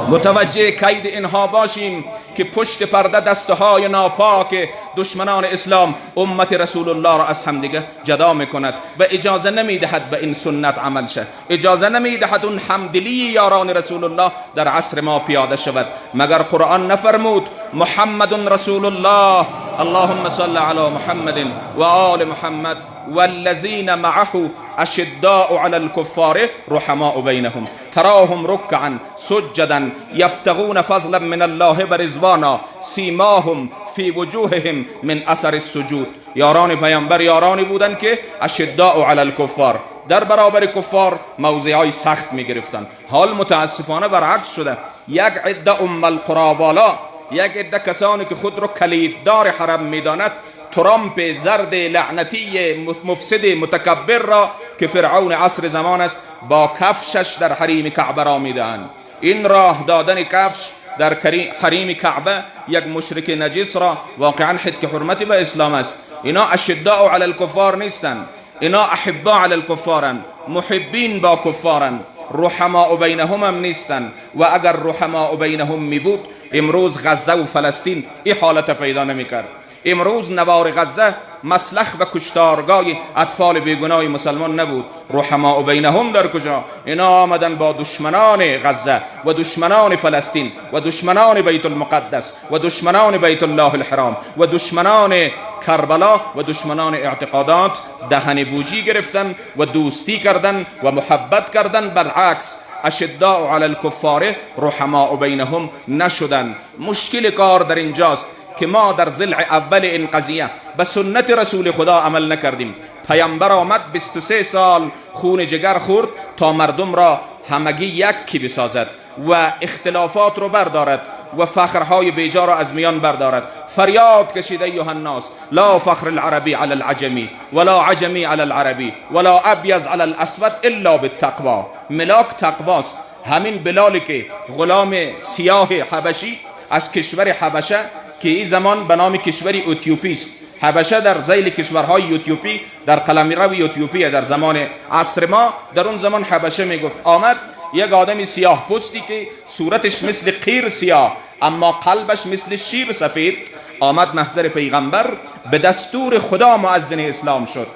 متوجه کید اینها باشیم که پشت پرده دستهای ناپاک دشمنان اسلام امت رسول الله را از همدیگه جدا میکند و اجازه نمیدهد به این سنت عمل شد، اجازه نمیدهد اون همدلی یاران رسول الله در عصر ما پیاده شود. مگر قرآن نفرمود محمد رسول الله اللهم صل علی محمد و آل محمد والذین معه اشداء علی الكفار رحماء بینهم تراهم رکعا سجدا یبتغون فضلا من الله و رضوانا سیماهم فی وجوههم من اثر السجود. یاران پیامبر یارانی بودند که اشداء علی الکفار، در برابر کفار موضعهای سخت می گرفتند. حال متاسفانه برعکس شده. یک عده ام القرابالا، یک عده کسانی که خود را کلیددار حرم میداند، ترامپ زرد لعنتی مفسد متکبر را که فرعون عصر زمان است با کفشش در حریم کعبه را میدهند. این راه دادن کفش در حریم کعبه یک مشرک نجس را واقعا حد حرمتی به اسلام است. اینا اشداء علی الکفار نیستند، اینا احباء علی الکفارند، محبین با کفارند، رحماء بینهم هم نیستند. و اگر رحماء بینهم می بود امروز غزه و فلسطین این حالت پیدا نمی کرد. امروز نوار غزه مسلخ و کشتارگاه اطفال بیگناه مسلمان نبود. رحماء بینهم در کجا؟ اینا آمدن با دشمنان غزه و دشمنان فلسطین و دشمنان بیت المقدس و دشمنان بیت الله الحرام و دشمنان کربلا و دشمنان اعتقادات دهن بوجی گرفتن و دوستی کردن و محبت کردن. بالعکس اشداء علی الکفار رحماء بینهم نشدن. مشکل کار در اینجاست که ما در ضلع اول این قضیه به سنت رسول خدا عمل نکردیم. پیامبر آمد 23 سال خون جگر خورد تا مردم را همگی یکی بسازد و اختلافات رو بردارد و فخرهای بیجا را از میان بردارد. فریاد کشید ایها الناس لا فخر العربی علی العجمی ولا عجمی علی العربی ولا ابیض علی الاسود الا بالتقوی. ملاک تقواست. همین بلالی که غلام سیاه حبشی از کشور حبشه که این زمان به نام کشوری اتیوپی است، حبشه در ذیل کشورهای اتیوپی در قلمرو اتیوپی در زمان عصر ما، در اون زمان حبشه میگفت. آمد یک آدمی سیاه پوستی که صورتش مثل قیر سیاه اما قلبش مثل شیر سفید، آمد محضر پیغمبر، به دستور خدا مؤذن اسلام شد.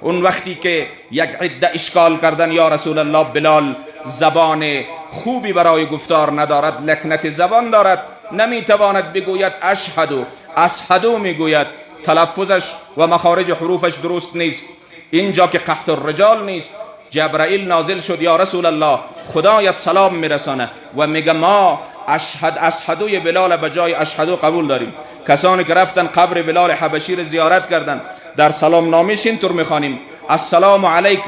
اون وقتی که یک عده اشکال کردن یا رسول الله بلال زبان خوبی برای گفتار ندارد، لکنت زبان دارد، نمیتواند بگوید اشهدو، اشهدو میگوید، تلفظش و مخارج حروفش درست نیست. اینجا که قحط الرجال نیست. جبرائیل نازل شد یا رسول الله خدایت سلام میرسانه و میگه ما اشهدوی بلال به جای اشهدو قبول داریم. کسانی که رفتن قبر بلال حبشی را زیارت کردن در سلام نامیش اینطور میخوانیم السلام علیک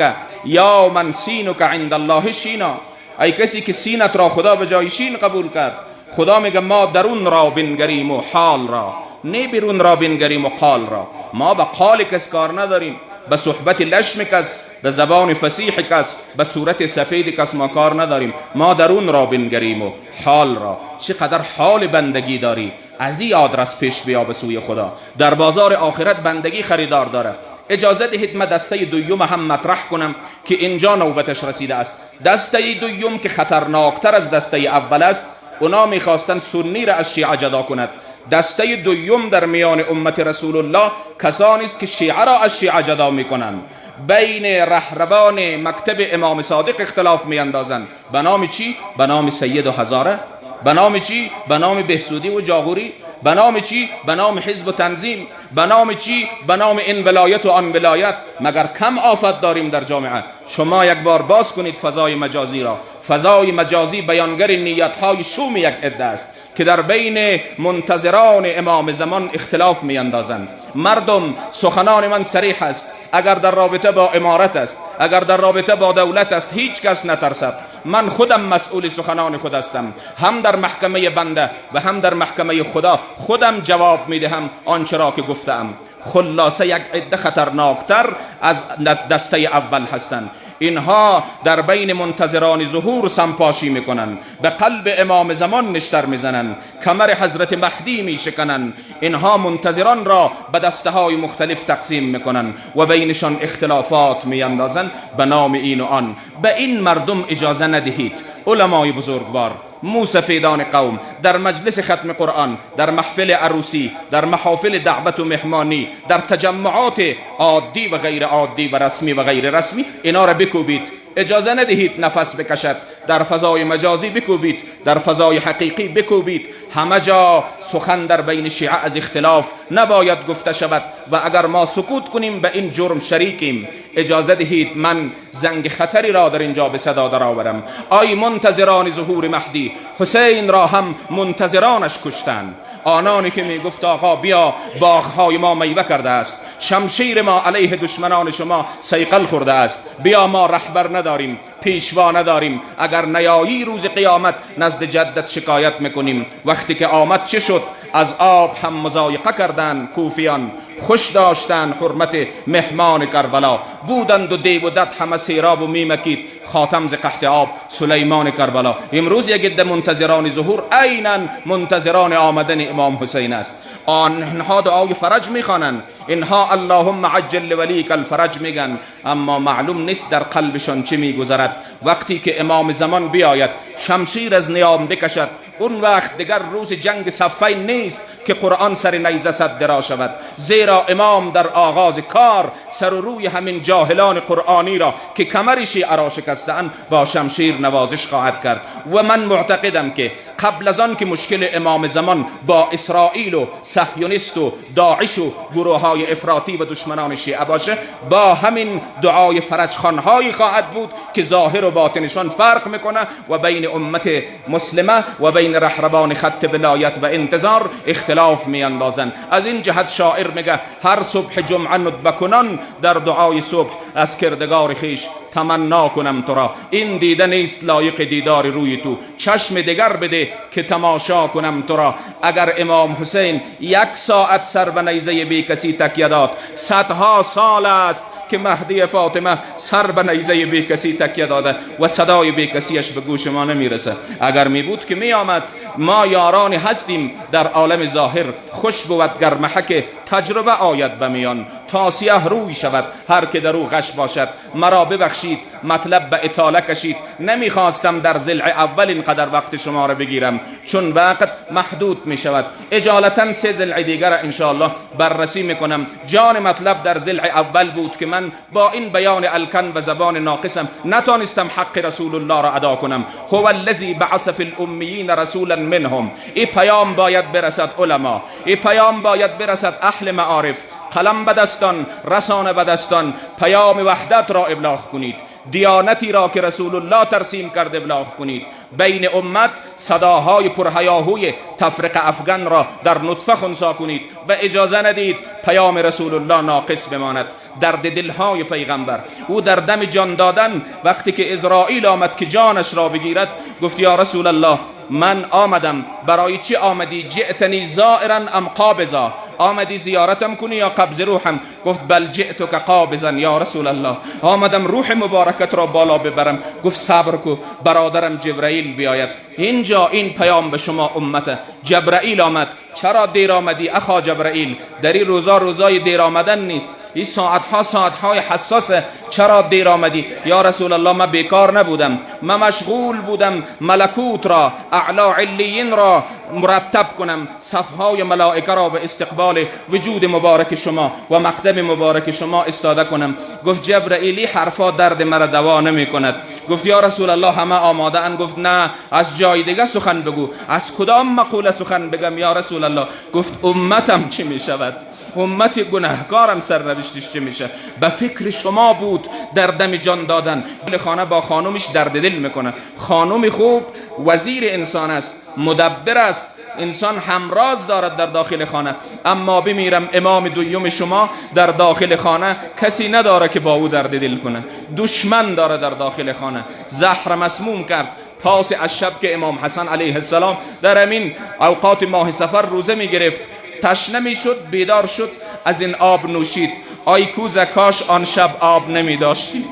یا من سینک عند الله شینا، ای کسی که سینت را خدا به جای شین قبول کرد. خدا میگه ما درون را بنگریم و حال را، نه بیرون را بنگریم و قال را. ما به قال کس کار نداریم، به صحبت لشم کس، به زبان فصیح کس، به صورت سفید کس ما کار نداریم. ما درون را بنگریم و حال را. چقدر حال بندگی داری، از این آدرس پیش بیا به سوی خدا. در بازار آخرت بندگی خریدار داره. اجازه دهید من دسته دویم هم مطرح کنم که اینجا نوبتش رسیده است. دسته دویم که خطرناکتر از دسته اول است. اونا میخواستن سنی را از شیعه جدا کند. دسته دویم در میان امت رسول الله کسانی است که شیعه را از شیعه جدا میکنند. بین رهروان مکتب امام صادق اختلاف میاندازند. به نام چی؟ به نام سید و هزاره. به نام چی؟ به نام بهسودی و جاغوری. به نام چی؟ به نام حزب و تنظیم. به نام چی؟ به نام این ولایت و آن ولایت. مگر کم آفت داریم در جامعه؟ شما یک بار باز کنید فضای مجازی را. فضای مجازی بیانگر نیت‌های شوم یک عده است که در بین منتظران امام زمان اختلاف میاندازند. مردم، سخنان من صریح است، اگر در رابطه با امارت است، اگر در رابطه با دولت است، هیچ کس نترسد. من خودم مسئول سخنان خود هستم، هم در محکمه بنده و هم در محکمه خدا. خودم جواب میدهم آنچه را که گفتم. خلاصه یک عده خطرناکتر از دسته اول هستند. اینها در بین منتظران ظهور سمپاشی میکنن، به قلب امام زمان نشتر میزنن، کمر حضرت مهدی میشکنن. اینها منتظران را به دسته های مختلف تقسیم میکنن و بینشان اختلافات میاندازن به نام این و آن. به این مردم اجازه ندهید. علمای بزرگوار، موسفیدان قوم، در مجلس ختم قرآن، در محفل عروسی، در محافل دعوت و مهمانی، در تجمعات عادی و غیر عادی و رسمی و غیر رسمی، اینا را بکوبید. اجازه ندهید نفس بکشد. در فضای مجازی بکوبید، در فضای حقیقی بکوبید. همه جا سخن در بین شیعه از اختلاف نباید گفته شود و اگر ما سکوت کنیم به این جرم شریکیم. اجازه دهید من زنگ خطری را در اینجا به صدا درآورم. آی منتظران ظهور مهدی، حسین را هم منتظرانش کشتند. آنانی که می گفت آقا بیا باغهای ما میوه کرده است، شمشیر ما علیه دشمنان شما صیقل خورده است، بیا ما رهبر نداریم، پیشوا نداریم، اگر نیایی روز قیامت نزد جدت شکایت میکنیم. وقتی که آمد چه شد؟ از آب هم مضایقه کردند کوفیان، خوش داشتن حرمت مهمان کربلا. بودند و دیو و دد همه سیراب و میمکید، خاتم ز قحط آب سلیمان کربلا. امروز یک عده منتظران ظهور عیناً منتظران آمدن امام حسین است. آنها دعای فرج میخوانند، اینها اللهم عجل لولیک الفرج میگن، اما معلوم نیست در قلبشان چه میگذرد. وقتی که امام زمان بیاید، شمشیر از نیام بکشد، اون وقت دیگر روز جنگ صفین نیست که قرآن سر نیزه صد درا شود، زیرا امام در آغاز کار سر و روی همین جاهلان قرآنی را که کمر شیعه را شکسته‌اند با شمشیر نوازش خواهد کرد. و من معتقدم که قبل از آن که مشکل امام زمان با اسرائیل و صهیونیست و داعش و گروه های افراطی و دشمنان شیعه باشه، با همین دعای فرجخوان‌هایی خواهد بود که ظاهر و باطنشان فرق میکنه و بین امت مسلمه و بین رهروان خط ولایت و انتظار اختلاف میاندازند. از این جهت شاعر میگه هر صبح جمعه ندبه کنان، در دعای صبح از کردگار خیش تمنا کنم تو را. این دیده نیست لایق دیدار روی تو، چشم دیگر بده که تماشا کنم تو را. اگر امام حسین یک ساعت سر به نیزه بی کسی تکیه داد، صدها سال است که مهدی فاطمه سر به نیزه بی کسی تکیه داده و صدای بی کسیش به گوش ما نمیرسه. اگر می بود که می آمد. ما یارانی هستیم در عالم ظاهر، خوش بود گر محک تجربه آید به میان، تا سیاه روی شود هر که در او غش باشد. مرا ببخشید مطلب به اطاله کشید، نمیخواستم در ضلع اول اینقدر وقت شما را بگیرم چون وقت محدود می شود. اجالتا 3 ضلع دیگر انشاءالله بررسی میکنم. جان مطلب در ضلع اول بود که من با این بیان الکن و زبان ناقصم نتانستم حق رسول الله را ادا کنم. هو الذی بعث فی الامیین رسولا منهم. این پیام باید برسد علما، این پیام باید برسد اهل معارف. قلم به دستان، رسانه به دستان، پیام وحدت را ابلاغ کنید، دیانتی را که رسول الله ترسیم کرده ابلاغ کنید. بین امت صداهای پرهیاهوی تفرقه افغان را در نطفه خنثی کنید و اجازه ندید پیام رسول الله ناقص بماند. درد دلهای پیغمبر، او در دم جان دادن وقتی که اسرائیل آمد که جانش را بگیرد، گفت یا رسول الله من آمدم، برای چی آمدی؟ جئتنی زائرا ام قابضا؟ آمدی زیارتم کنی یا قبض روحم؟ گفت بل جئتک قابضا یا رسول الله، آمدم روح مبارکت را بالا ببرم. گفت صبر کو برادرم جبرائیل بیاید. اینجا این پیام به شما امت. جبرائیل آمد. چرا دیر آمدی اخا جبرائیل؟ در این روزا روزای دیر آمدن نیست، این ساعتهای حساسه. چرا دیر آمدی؟ یا رسول الله من بیکار نبودم، من مشغول بودم ملکوت را، اعلی علیین را مرتب کنم، صفهای ملائکه را به استقبال وجود مبارک شما و مقدم مبارک شما استاده کنم. گفت جبرائیلی حرفا درد مرا دوا نمی کند. گفت یا رسول الله همه آماده اند. گفت نه، از جای دیگه سخن بگو. از کدام مقوله سخن بگم یا رسول الله؟ گفت امتم چی می شود؟ امت گناهکارم سرنوشتش چه میشه؟ به فکر شما بود در دم جان دادن. خانه با خانومش درد دل میکنه. خانوم خوب وزیر انسان است، مدبر است، انسان همراز دارد در داخل خانه. اما بمیرم امام دویم شما در داخل خانه کسی نداره که با او درد دل کنه، دشمن داره در داخل خانه. زهر مسموم کرد پاس از شب که امام حسن علیه السلام در امین اوقات ماه سفر روزه می گرفت، تشنه می شد، بیدار شد، از این آب نوشید. آی کوزه کاش آن شب آب نمی داشتی.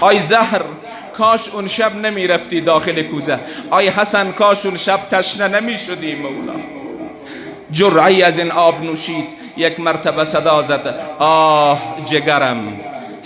آی زهر کاش اون شب نمی رفتی داخل کوزه. آی حسن کاش اون شب تشنه نمی شدی مولا. جرعی از این آب نوشید، یک مرتبه صدا زد آه جگرم.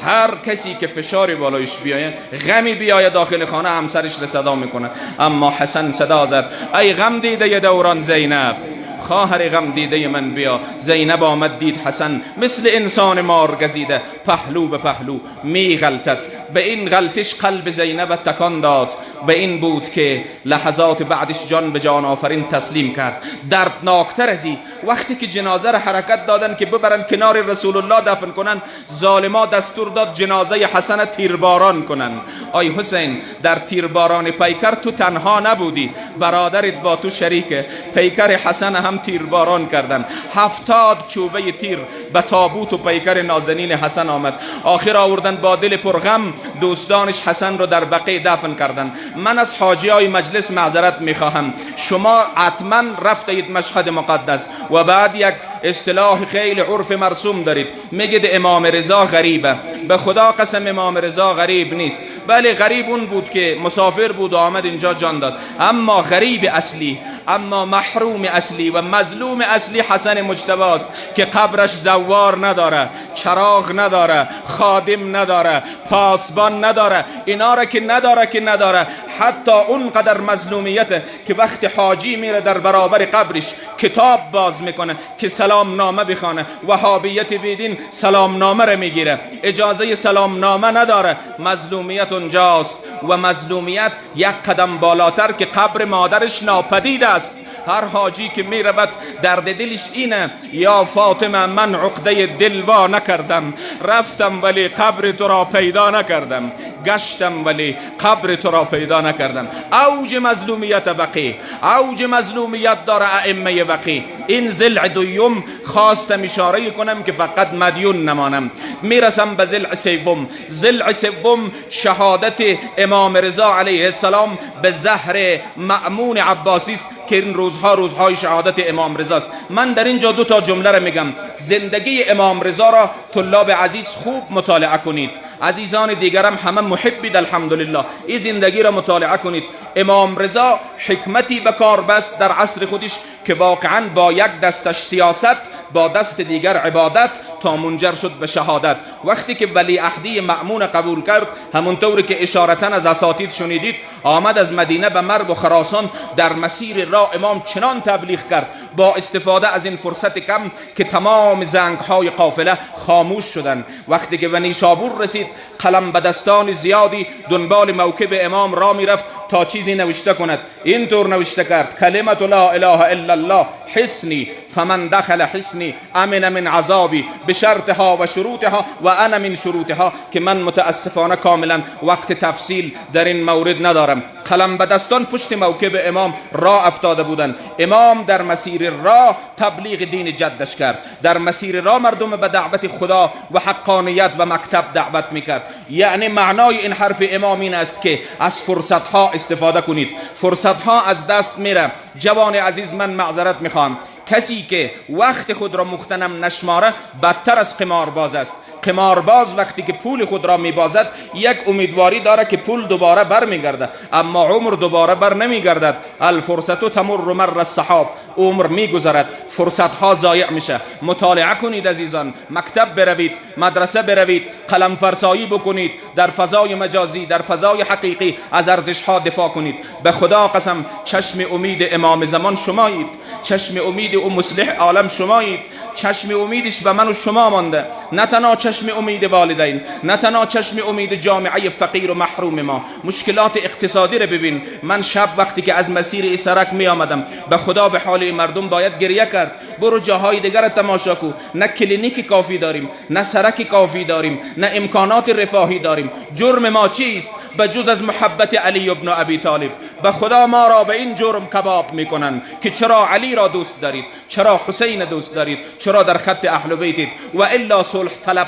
هر کسی که فشاری بالایش بیایه، غمی بیایه داخل خانه، همسرش رو صدا میکنه. اما حسن صدا زد ای غم دیده دوران زینب، خواهر غم دیده من بیا. زینب آمد دید حسن مثل انسان مار گزیده، پهلو به پهلو می غلطد. به این غلطش قلب زینب تکان داد. به این بود که لحظات بعدش جان به جان آفرین تسلیم کرد. دردناکتر از این وقتی که جنازه را حرکت دادن که ببرن کنار رسول الله دفن کنن، ظالما دستور داد جنازه حسن تیرباران کنن. آی حسین در تیرباران پیکر تو تنها نبودی، برادرت با تو شریکه. پیکر حسن هم تیرباران کردن. 70 چوبه تیر به تابوت و پیکر نازنین حسن آمد. آخر آوردن با دل پرغم دوستانش حسن رو در بقیع دفن کردن. من از حاجی های مجلس معذرت میخواهم، شما حتما رفتید مشهد مقدس و بعد یک اصطلاح خیلی عرف مرسوم دارید، میگید امام رضا غریبه. به خدا قسم امام رضا غریب نیست، بله غریب اون بود که مسافر بود و آمد اینجا جان داد. اما غریب اصلی، اما محروم اصلی و مظلوم اصلی حسن مجتبی است که قبرش زوار نداره، چراغ نداره، خادم نداره، پاسبان نداره. اینا را که نداره حتی اونقدر مظلومیته که وقتی حاجی میره در برابر قبرش کتاب باز میکنه که سلام نامه بخونه. وهابیت بیدین سلام نامه را میگیره، اجازه سلام نامه نداره. مظلومیت اونجاست و مظلومیت یک قدم بالاتر که قبر مادرش ناپدید است. هر حاجی که می رود درد دلش اینه یا فاطمه من عقده دل وا نکردم، رفتم ولی قبر تو را پیدا نکردم، گشتم ولی قبر تو را پیدا نکردم. اوج مظلومیت بقی، اوج مظلومیت داره ائمه بقی. این ضلع دوم خواستم اشاره کنم که فقط مدیون نمانم. میرسم به ضلع سوم. ضلع سوم شهادت امام رضا علیه السلام به زهر مأمون عباسی است که این روزها روزهای شهادت امام رضا است. من در اینجا دو تا جمله را میگم. زندگی امام رضا را طلاب عزیز خوب مطالعه کنید. عزیزان دیگرم همه محبید الحمدلله. این زندگی را مطالعه کنید. امام رضا حکمتی به کار بست در عصر خودش که واقعا با یک دستش سیاست، با دست دیگر عبادت، تا منجر شد به شهادت. وقتی که ولی عهدی مأمون قبول کرد، همونطوری که اشارتا از اساتید شنیدید، آمد از مدینه به مرگ و خراسان در مسیر راه امام چنان تبلیغ کرد با استفاده از این فرصت کم که تمام زنگهای قافله خاموش شدن. وقتی که به نیشابور رسید، قلم به دستان زیادی دنبال موکب امام را میرفت تا چیزی نوشته کند. اینطور نوشته کرد کلمت لا اله الا الله حسنی فمن دخل حسنی امن من عذابی بشرطها و شروطها و انا من شروطها، که من متاسفانه کاملا وقت تفصیل در این مورد ندارم. قلم به دستان پشت موکب امام راه افتاده بودند. امام در مسیر راه تبلیغ دین جدش کرد. در مسیر راه مردم به دعوت خدا و حقانیت و مکتب دعوت میکرد. یعنی معنای این حرف امام این است که از فرصتها استفاده کنید. فرصتها از دست میره. جوان عزیز من معذرت میخوام، کسی که وقت خود را مغتنم نشماره بدتر از قمارباز است. قمارباز وقتی که پول خود را میبازد یک امیدواری داره که پول دوباره بر میگرده، اما عمر دوباره بر نمیگردد. الفرصت تمر مر السحاب، عمر میگذرد، فرصت ها ضایع میشه. مطالعه کنید عزیزان، مکتب بروید، مدرسه بروید، قلم فرسایی بکنید، در فضای مجازی، در فضای حقیقی از ارزش ها دفاع کنید. به خدا قسم چشم امید امام زمان شمایید، چشم امید او مصلح عالم شمایید. چشم امیدش به من و شما مانده، نه تنها چشم امید والدین، نه تنها چشم امید جامعه فقیر و محروم ما. مشکلات اقتصادی رو ببین. من شب وقتی که از مسیر این سرک می آمدم، به خدا به حال مردم باید گریه کرد. برو جاهای دیگر تماشا کو، نه کلینیک کافی داریم، نه سرک کافی داریم، نه امکانات رفاهی داریم. جرم ما چیست به جز از محبت علی ابن ابی طالب؟ به خدا ما را به این جرم کباب میکنن که چرا علی را دوست دارید، چرا حسین دوست دارید، چرا در خط اهل بیتید. و الا صلح طلب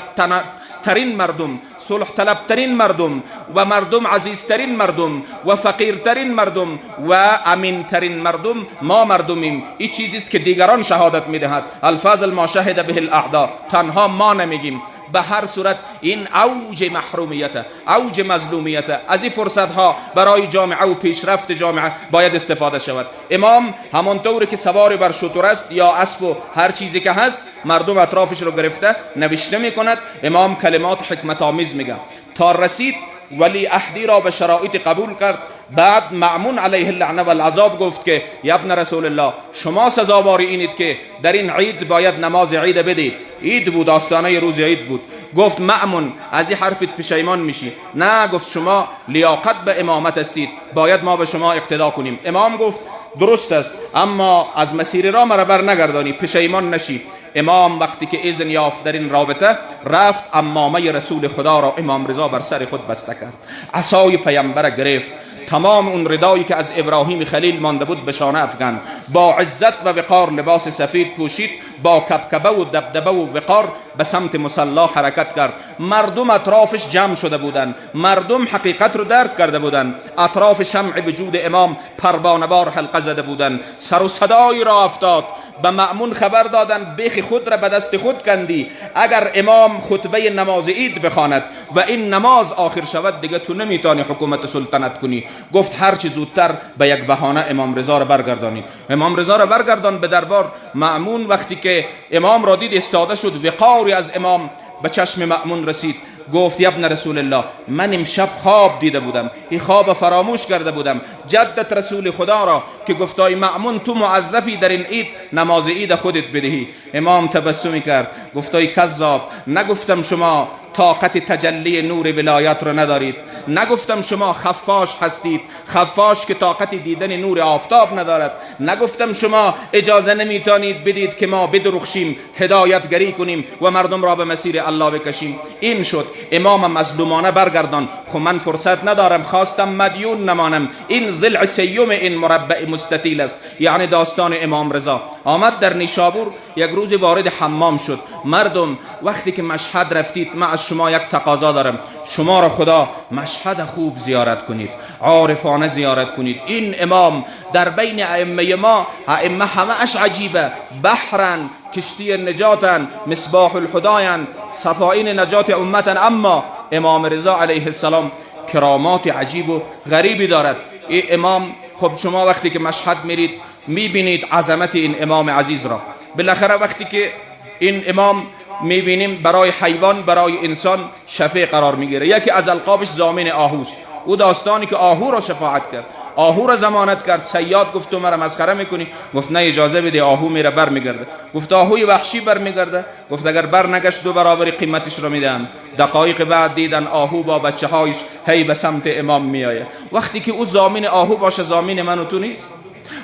ترین مردم، صلح طلب ترین مردم و مردم عزیزترین مردم و فقیرترین مردم و امین ترین مردم ما مردمیم. این چیزی است که دیگران شهادت میدهد. الفاظ ما شهد به الاعداء، تنها ما نمیگیم. به هر صورت این اوج محرومیت، اوج مظلومیت. از این فرصت ها برای جامعه و پیشرفت جامعه باید استفاده شود. امام همانطوری که سوار بر شتر است یا اسب و هر چیزی که هست، مردم اطرافش رو گرفته نوشته میکند. امام کلمات حکمت آمیز میگه تا رسید ولی عهدی را به شرایط قبول کرد. بعد مأمون علیه اللعنه و العذاب گفت که یا ابن رسول الله، شما سزاوار اینید که در این عید باید نماز عید بدید. عید بود، آستانه روز عید بود. گفت مأمون از این حرفت پشیمان میشی؟ نه، گفت شما لیاقت به امامت هستید، باید ما به شما اقتدا کنیم. امام گفت درست است، اما از مسیر را مرا بر نگردانی، پشیمان نشی. امام وقتی که اذن یافت در این رابطه، رفت عمامه رسول خدا را امام رضا بر سر خود بسته کرد، عصای پیامبر گرفت، تمام اون ردایی که از ابراهیم خلیل مانده بود به شانه افکند، با عزت و وقار لباس سفید پوشید، با کبکبه و دبدبه و وقار به سمت مصلا حرکت کرد. مردم اطرافش جمع شده بودند، مردم حقیقت رو درک کرده بودند. اطراف شمع وجود امام پروانه‌وار حلقه زده بودند. سر و صدایی را افتاد، به مأمون خبر دادند بیخ خود را به دست خود کندی. اگر امام خطبه نماز عید بخواند و این نماز آخر شود، دیگه تو نمیتونی حکومت سلطنت کنی. گفت هر چی زودتر به یک بهانه امام رضا را برگردانید. امام رضا را برگردان به دربار. مأمون وقتی که امام را دید استاده شد، وقاری از امام به چشم مأمون رسید. گفت یا ابن رسول الله، من امشب خواب دیده بودم، این خواب فراموش کرده بودم. جدت رسول خدا را که گفتای مأمون تو موظفی در این عید نماز عید خودت بدهی. امام تبسمی کرد، گفتای کذاب، نگفتم شما طاقت تجلی نور ولایت رو ندارید، نگفتم شما خفاش هستید، خفاش که طاقت دیدن نور آفتاب ندارد، نگفتم شما اجازه نمیتونید بدید که ما بدرخشیم، هدایتگری کنیم و مردم را به مسیر الله بکشیم. این شد. امام مظلومانه برگردان. خب من فرصت ندارم، خواستم مدیون نمانم. این ضلع سیوم این مربع مستطیل است، یعنی داستان امام رضا. آمد در نیشابور، یک روز وارد حمام شد. مردم وقتی که مشهد رفتید، من از شما یک تقاضا دارم، شما را خدا مشهد خوب زیارت کنید، عارفانه زیارت کنید. این امام در بین ائمه ما، ائمه همه اش عجیبه، بحرن، کشتی نجاتن، مصباح الهدایان، صفاین نجات امتن، اما امام رضا علیه السلام کرامات عجیب و غریبی دارد. این امام، خب شما وقتی که مشهد میرید میبینید عظمت این امام عزیز را. بالاخره وقتی که این امام میبینیم برای حیوان، برای انسان شفیع قرار میگیره. یکی از القابش ضامن آهوست. او داستانی که آهو را شفاعت کرد، آهو را ضمانت کرد. صیاد گفت تو مرا مسخره میکنی؟ گفت نه، اجازه بده، آهو میره بر میگرده. گفت آهوی وحشی بر میگرده؟ گفت اگر بر نگشت 2 برابر قیمتش رو میدم. دقایق بعد دیدن آهو با بچه هایش هی به سمت امام میآید. وقتی که او ضامن آهو باشه، ضامن من و تو نیست؟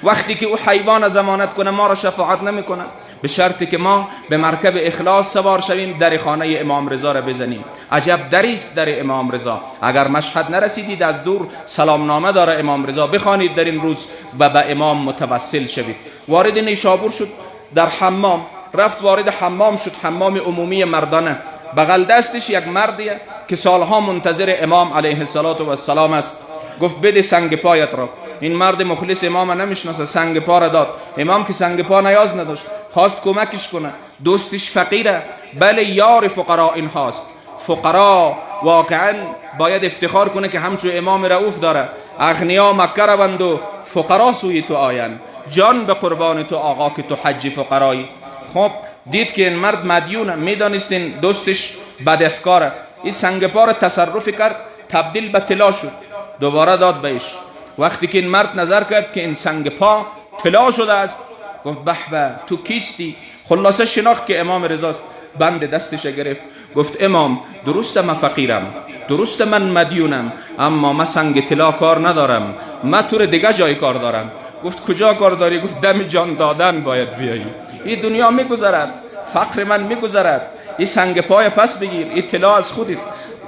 وقتی که او حیوان ضمانت کنه، ما را شفاعت نمیکنه؟ به شرطی که ما به مرکب اخلاص سوار شویم، در خانه امام رضا را بزنیم. عجب دریست در امام رضا. اگر مشهد نرسیدید، از دور سلامنامه داره امام رضا، بخوانید در این روز و به امام متوسل شوید. وارد نیشابور شد، در حمام رفت، وارد حمام شد، حمام عمومی مردانه. بغل دستش یک مردیه که سالها منتظر امام علیه السلام است. گفت بده سنگ پایت را. این مرد مخلص امام نمیشناسه، سنگ پا را داد. امام که سنگ پا نیاز نداشت، خواست کمکش کنه. دوستش فقیره، بله یار فقرا این هاست. فقرا واقعا باید افتخار کنه که همچون امام رؤوف داره. اغنیا مکه روند و فقرا سوی تو آین، جان به قربان تو آقا که تو حج فقرایی. خب دید که این مرد مدیونه، میدانستین دوستش بدهکاره. این سنگ پا را تصرف کرد، تبدیل به طلا شد، دوباره داد بهش. وقتی که این مرد نظر کرد که این سنگ پا طلا شده است، گفت به به، تو کیستی؟ خلاصه شناخت که امام رضاست. بند دستش گرفت، گفت امام درست من فقیرم، درست من مدیونم، اما من سنگ طلا کار ندارم، من تو دیگه جای کار دارم. گفت کجا کار داری؟ گفت دم جان دادن باید بیایی. این دنیا میگذرد، فقر من میگذرد، این سنگ پای پس بگیر، این طلا از خودت.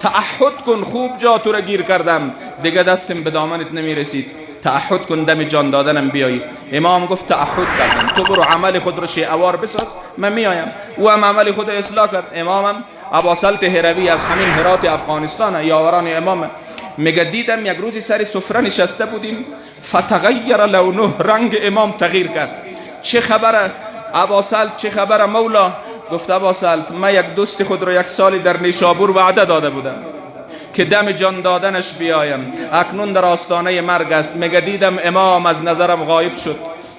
تعهد کن، خوب جا تو را گیر کردم، دیگه دستم به دامنت نمیرسید، تعهد کن دم جان دادنم بیایی. امام گفت تعهد کردم، تو برو عمل خود رو شیعوار بساز، من میایم. او هم عمل خود اصلاح کرد. امامم اباسلط هروی از همین هرات افغانستان، یاوران امام، میگه دیدم یک روزی سر سفره نشسته بودیم، فتغیر لونه، رنگ امام تغییر کرد. چه خبره اباسلط، چه خبره مولا؟ گفت ابا سلط، من یک دوست خود رو یک سالی در نیشابور وعده داده بودم که دم جان دادنش بیایم. اکنون در آستانه مرگ است. میگه دیدم امام از نظرم غایب شد،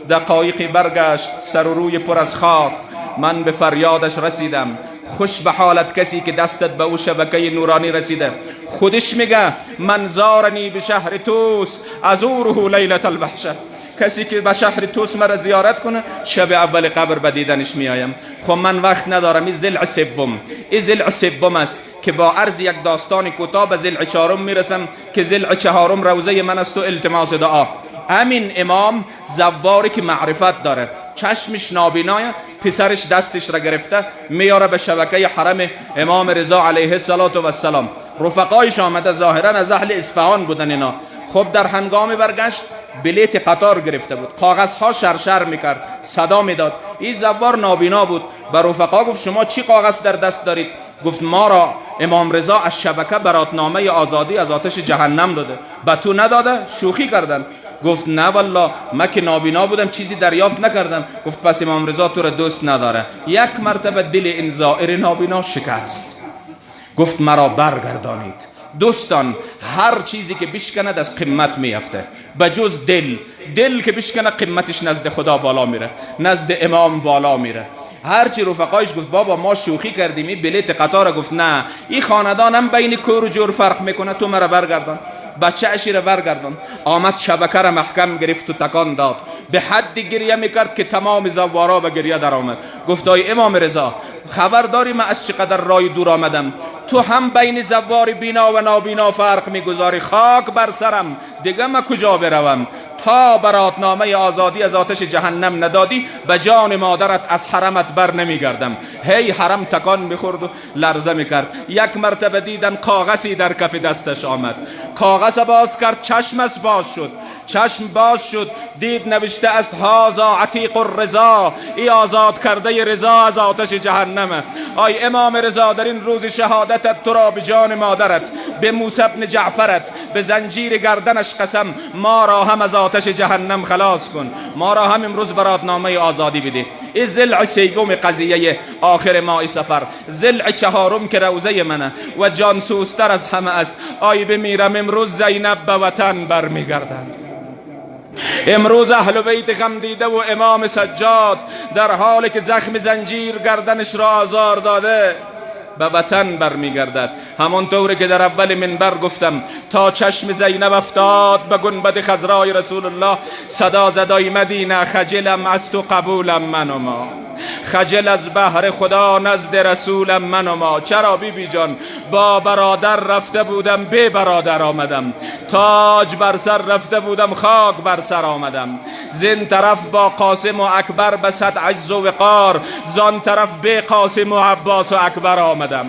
دقایقی برگشت سر و روی پر از خاک. من به فریادش رسیدم. خوش به حالت کسی که دستت به او شبکه نورانی رسیده. خودش میگه من زارنی به شهر توس ازوره لیلة الوحشه. کسی که به شهر توس مرا زیارت کنه شب اول قبر به دیدنش میایم. خب من وقت ندارم. این ضلع سوم است که با عرض یک داستان کوتاه به ضلع چهارم میرسم که ضلع چهارم روزه من است و التماس دعا. همین امام زواری که معرفت داره، چشمش نابینای، پسرش دستش را گرفته میاره به شبکه حرم امام رضا علیه السلام. رفقایش آمده، ظاهرا از اهل اصفهان بودن اینا. خب در هنگام برگشت بلیت قطار گرفته بود، کاغذها شرشر میکرد، صدا میداد. این زوار نابینا بود. به رفقا گفت شما چی کاغذ در دست دارید؟ گفت ما را امام رضا از شبکه براتنامه آزادی از آتش جهنم داده. به تو نداده؟ شوخی کردن. گفت نه والله، من که نابینا بودم چیزی دریافت نکردم. گفت پس امام رضا تو را دوست نداره. یک مرتبه دل این زائر نابینا شکست. گفت مرا برگردانید. دوستان، هر چیزی که بشکند از قیمت میفته بجز دل که بشکنه قیمتش نزد خدا بالا میره، نزد امام بالا میره. هرچی رفقایش گفت بابا ما شوخی کردیم، این بلیت قطار. گفت نه، این خاندانم بین کور و جور فرق میکنه، تو مرا برگردان. بچه اشی را برگردان. آمد شبکه را محکم گرفت و تکان داد، به حد گریه میکرد که تمام زوارا به گریه در آمد. گفت آی امام رضا، خبر داری من از چقدر رای دور آمدم؟ تو هم بین زوار بینا و نابینا فرق میگذاری. خاک بر سرم، دیگه من کجا بروم؟ تا براتنامه آزادی از آتش جهنم ندادی به جان مادرت از حرمت بر نمیگردم. هی حرم تکان میخورد و لرزه میکرد. یک مرتبه دیدن کاغذی در کف دستش آمد، کاغذ باز کرد، چشمش باز شد، دید نوشته است هذا عتیق الرضا، ای آزاد کرده رضا از آتش جهنمه. آی امام رضا، در این روز شهادتت تو را به جان مادرت، به موسی بن جعفرت، به زنجیر گردنش قسم، ما را هم از آتش جهنم خلاص کن، ما را هم امروز براتنامه آزادی بده. این ضلع سیوم قضیه آخر ماه سفر. ضلع چهارم که روزه منه و جان سوستر از همه است. آی بمیرم امروز زینب به وطن برمیگردد. امروز اهل بیت غم دیده و امام سجاد در حالی که زخم زنجیر گردنش را آزار داده به وطن برمیگردد. همانطوری که در اول منبر گفتم، تا چشم زینب افتاد به گنبد خضرای رسول الله، صدا زدای مدینه خجلم از تو قبولم من و ما، خجل از بحر خدا نزد رسولم من و ما. چرا بی جان؟ با برادر رفته بودم بی برادر آمدم، تاج بر سر رفته بودم خاک بر سر آمدم. زین طرف با قاسم و اکبر به صد عجز و وقار، زان طرف بی قاسم و عباس و اکبر آمدم.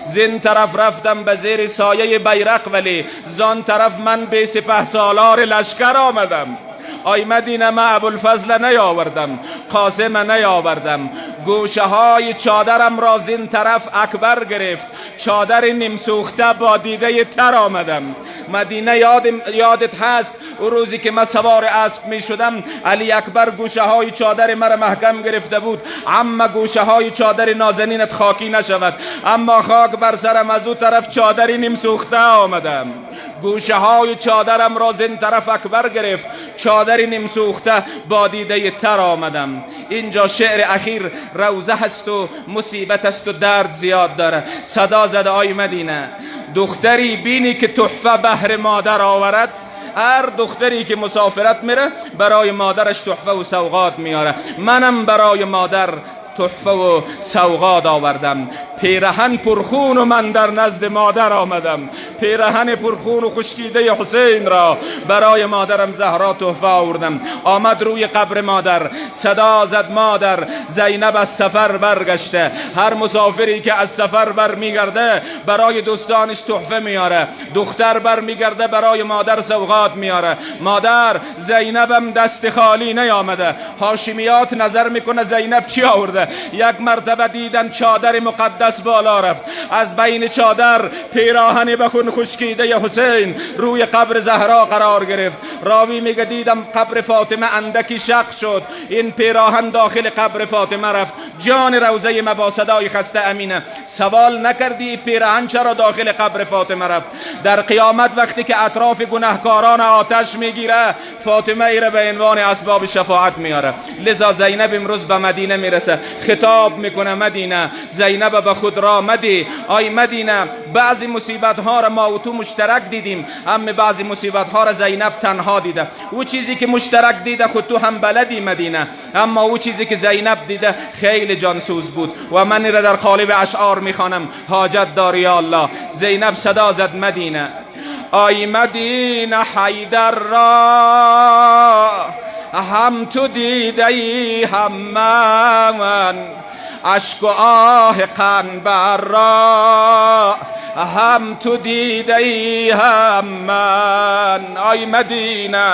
زین طرف رفتم به زیر سایه بیرق ولی، زان طرف من بی سپه سالار لشکر آمدم. آی مدینه، من ابوالفضل نیاوردم، قاسم نیاوردم. گوشه های چادرم را زین طرف اکبر گرفت، چادر نیم سوخته با دیده تر آمدم. مدینه یادت هست او روزی که من سوار اسب می شدم، علی اکبر گوشه های چادر مرا محکم گرفته بود. اما گوشه های چادر نازنینت خاکی نشود، اما خاک بر سرم از او طرف چادری نیم سوخته آمدم. گوشه های چادرم را زین طرف اکبر گرفت، چادری نیم سوخته با دیده تر آمدم. اینجا شعر اخیر روزه هست و مصیبت است و درد زیاد داره. صدا زده آی مدینه، دختری بینی که تحفه بهر مادر آورد. هر دختری که مسافرت میره برای مادرش تحفه و سوغات میاره. منم برای مادر تحفه و سوغات آوردم. پیرهن پرخون و من در نزد مادر آمدم. پیرهن پرخون و خشکیده حسین را برای مادرم زهرا تحفه آوردم. آمد روی قبر مادر، صدا زد مادر، زینب از سفر برگشته. هر مسافری که از سفر برمیگرده برای دوستانش تحفه میاره. دختر برمیگرده برای مادر سوغات میاره. مادر، زینبم دست خالی نیامده. هاشمیات نظر میکنه زینب چی آورده. یک مرتبه دیدن چادر مقدس دست بالا رفت. از بین چادر پیراهنی به خون خشکیده حسین روی قبر زهرا قرار گرفت. راوی میگه دیدم قبر فاطمه اندکی شق شد، این پیراهن داخل قبر فاطمه رفت. جان روضه ما با صدای خسته امینه سوال نکردی پیراهن چرا داخل قبر فاطمه رفت؟ در قیامت وقتی که اطراف گناهکاران آتش میگیره فاطمه ای را به عنوان اسباب شفاعت میاره. لذا زینب امروز به مدینه میرسه، خطاب میکنه مدینه، زینب به خود را مدی. آی مدینه، بعضی مصیبت ها را ما و تو مشترک دیدیم، اما بعضی مصیبت ها را زینب تنها دیده. او چیزی که مشترک دیده خود تو هم بلدی مدینه، اما او چیزی که زینب دیده خیلی جانسوز بود و من را در قالب اشعار میخوانم. حاجت داری یا الله. زینب صدا زد مدینه، آی مدینه حیدر را هم تو دیده ای هم من، اشک و آه قنبر را هم تو دیده ای هم من. آی مدینه،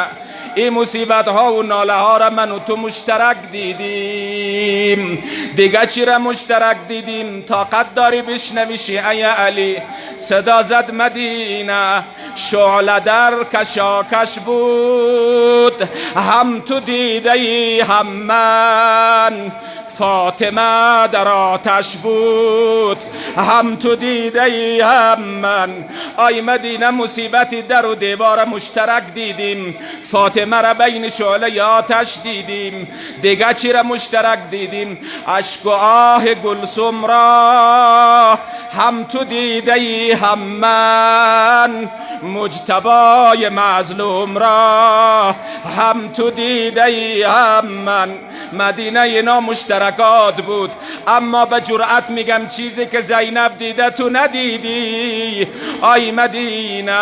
این مصیبت ها و ناله ها را من و تو مشترک دیدیم، دیگه چی را مشترک دیدیم؟ طاقت داری بشنویشی ای علی؟ صدا زد مدینه، شعله در کشاکش بود هم تو دیده ای هم من، فاطمه در آتش بود هم تو دیده ای هم من. آی مدینه، مصیبتی در و دیوار مشترک دیدیم، فاطمه را بین شعله آتش دیدیم، دیگه چی را مشترک دیدیم؟ اشک و آه گلسم را هم تو دیده ای هم من، مجتبای مظلوم را هم تو دیده ای هم من. مدینه اینا مشترکات بود، اما به جرأت میگم چیزی که زینب دیده تو ندیدی. آی مدینه،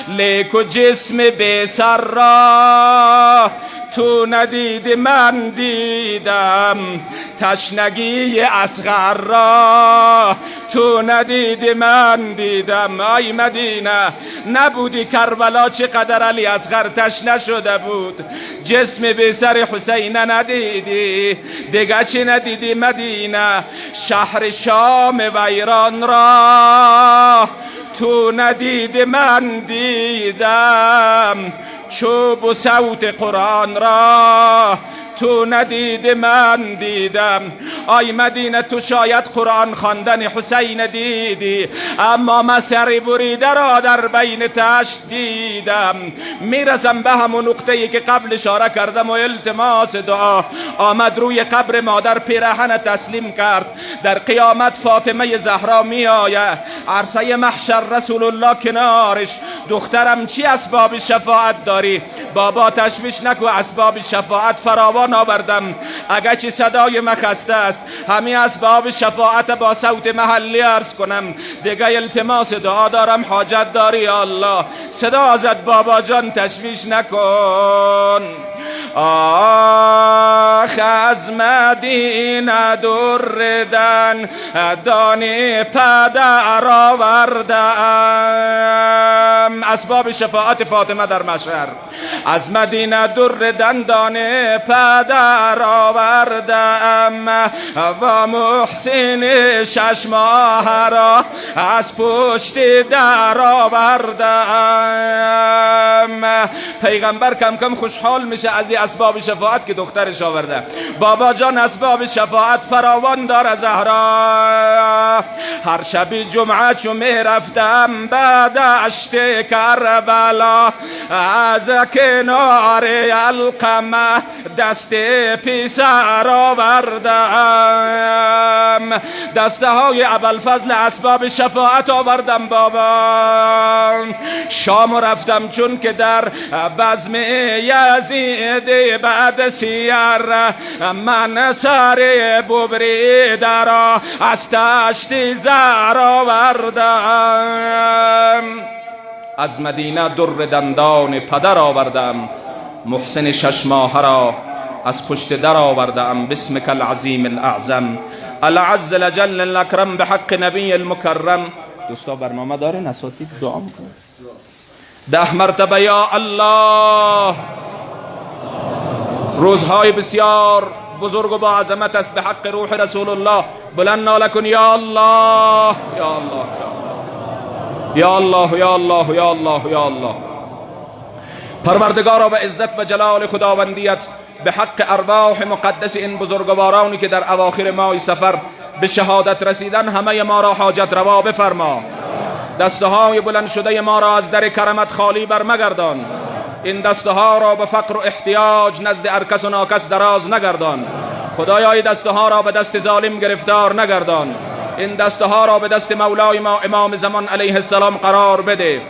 لیک جسم بی سر را تو ندیدی من دیدم، تشنگی اصغر را تو ندیدی من دیدم. آی مدینه، نبودی کربلا چقدر علی اصغر تشنه شده بود، جسم بی سر حسین ندیدی، دیگه چی ندیدی مدینه؟ شهر شام ویران را تو ندیدی من دیدم، چوب و صوت قرآن را تو ندیدی من دیدم. آی مدینه، تو شاید قرآن خواندن حسین دیدی، اما من سری بریده را در بین تشت دیدم. میرسم به همون نقطه‌ای که قبل اشاره کردم و التماس دعا. آمد روی قبر مادر پیراهن تسلیم کرد. در قیامت فاطمه زهرا می آید، عرصه محشر رسول الله کنارش. دخترم چی اسباب شفاعت داری؟ بابا تشویش نکو، اسباب شفاعت فراوان آوردم، اگه چی صدای من خسته است همین اسباب شفاعت با صوت محلی عرض کنم. دیگه التماس دعا دارم، حاجت داری یا الله؟ صدا زد بابا جان تشویش نکن. آخ از مدینه دردن دانی پدر آوردم، اسباب شفاعت فاطمه در محشر. از مدینه دردن دانی پدر آوردم و محسن 6 ماه را از پشت در آوردم. پیغمبر کم کم خوشحال میشه از اسباب شفاعت که دخترش آورده. بابا جان اسباب شفاعت فراوان داره زهرا. هر شب جمعه چو میرفتم بعد دشت کربلا، از کنار القمه دست پیسر آوردم، دسته های ابوالفضل اسباب شفاعت آوردم بابا. شام رفتم چون که در بزم یزید بعد سیر من سر ببریده را از تشت زهر آوردم. از مدینه در دندان پدر آوردم، محسن 6 ماه را از پشت در آوردم. بسمک العظیم الاعظم العز الجل الاکرم بحق نبی المکرم. دوستا برنامه دارین؟ اساتید دعا میکنه 10 مرتبه یا الله. روزهای بسیار بزرگ و با عظمت است به حق روح رسول الله. بلند ناله کن یا الله یا الله یا الله یا الله یا الله یا الله. پروردگارا به عزت و جلال خداوندیت به حق ارواح مقدس این بزرگوارانی که در اواخر ماه سفر به شهادت رسیدن همه ما را حاجت روا بفرما. دستهای بلند شده ما را از در کرمت خالی برمگردان. این دستها را به فقر و احتیاج نزد ارکس و ناکس دراز نگردان. خدایا این دستها را به دست ظالم گرفتار نگردان. این دستها را به دست مولای ما امام زمان علیه السلام قرار بده.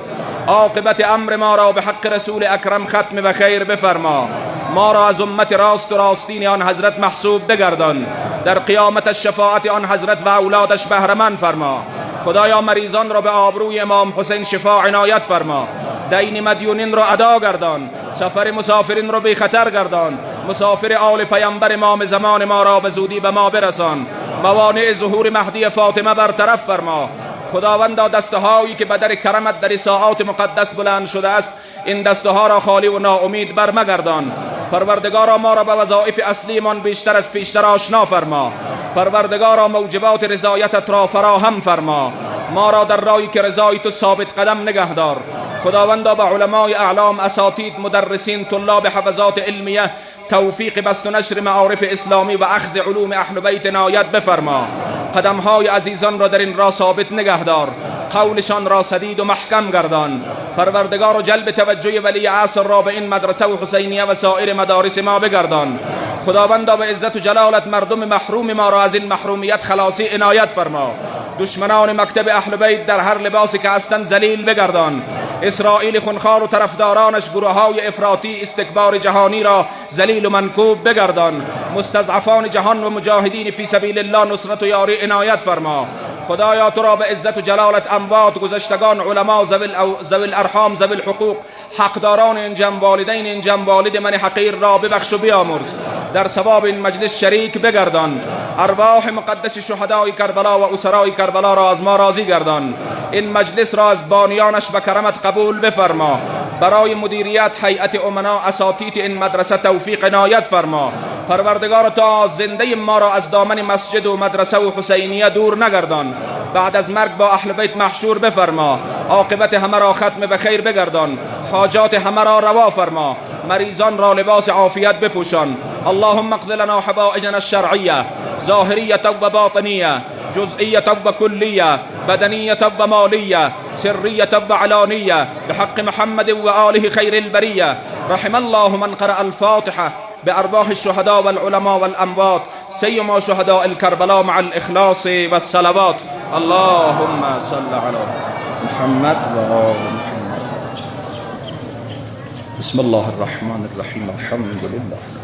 عاقبت امر ما را به حق رسول اکرم ختم و خیر بفرما. ما را از امت راست و راستین آن حضرت محسوب بگردان. در قیامت الشفاعت آن حضرت و اولادش بهرمند فرما. خدایا مریضان را به آبروی امام حسین شفا عنایت فرما. دین مدیونین را ادا گردان. سفر مسافرین را بی خطر گردان. مسافر آل پیامبر امام زمان ما را به زودی به ما برسان. موانع ظهور مهدی فاطمه برطرف فرما. خداوندا دستهایی که به در کرمت در ساعات مقدس بلند شده است این دستها را خالی و ناامید برمگردان. پروردگارا ما را به وظایف اصلیمان بیشتر از پیشتر آشنا فرما. پروردگارا موجبات رضایتت را فراهم فرما. ما را در راهی که رضای تو ثابت قدم نگهدار. خداوندا به علمای اعلام، اساتید، مدرسین، طلاب حفظات علمیه توفیق بسط و نشر معارف اسلامی و اخذ علوم اهل بیت عنایت بفرما. قدمهای عزیزان را در این راه ثابت نگهدار. قولشان را سدید و محکم گردان. پروردگار و جلب توجه ولی عصر را به این مدرسه و حسینیه و سایر مدارس ما بگردان. خداوندا به عزت و جلالت مردم محروم ما را از این محرومیت خلاصی عنایت فرما. دشمنان مکتب اهل بیت در هر لباسی که هستند ذلیل بگردان. اسرائیل خونخوار و طرفدارانش گروه‌های افراطی استکبار جهانی را ذلیل و منکوب بگردان. مستضعفان جهان و مجاهدین فی سبیل الله نصرت و یاری عنایت فرما. خدایا تو را به عزت و جلالت اموات گذشتگان، علما، ذوی الارحام، ذوی الحقوق، حقداران این جمع، والدین این جمع، والد من حقیر را ببخش و بیامرز. در ثواب این مجلس شریک بگردان. ارواح مقدس شهدای کربلا و اسرای کربلا را از ما راضی گردان. این مجلس را از بانیانش به کرمت قبول بفرما. برای مدیریت هیئت امنا اساتید این مدرسه توفیق عنایت فرما. پروردگار تا زنده ما را از دامن مسجد و مدرسه و حسینیه دور نگردان. بعد از مرگ با اهل بیت محشور بفرما. عاقبت همه را ختم به خیر بگردان. حاجات همه را روا فرما. مریضان را لباس عافیت بپوشان. اللهم اقض لنا حوائجنا الشرعیه ظاهریه و باطنیه، جزئیة و کلیه، بدنیة و مالیه، سریه و علانیه، بحق محمد و آله خیر البریه. رحم الله من قرأ الفاتحه بأرواح الشهداء والعلماء والأموات سيما شهداء الكربلاء مع الإخلاص والصلوات. اللهم صل على محمد وآل محمد. بسم الله الرحمن الرحيم. الحمد لله.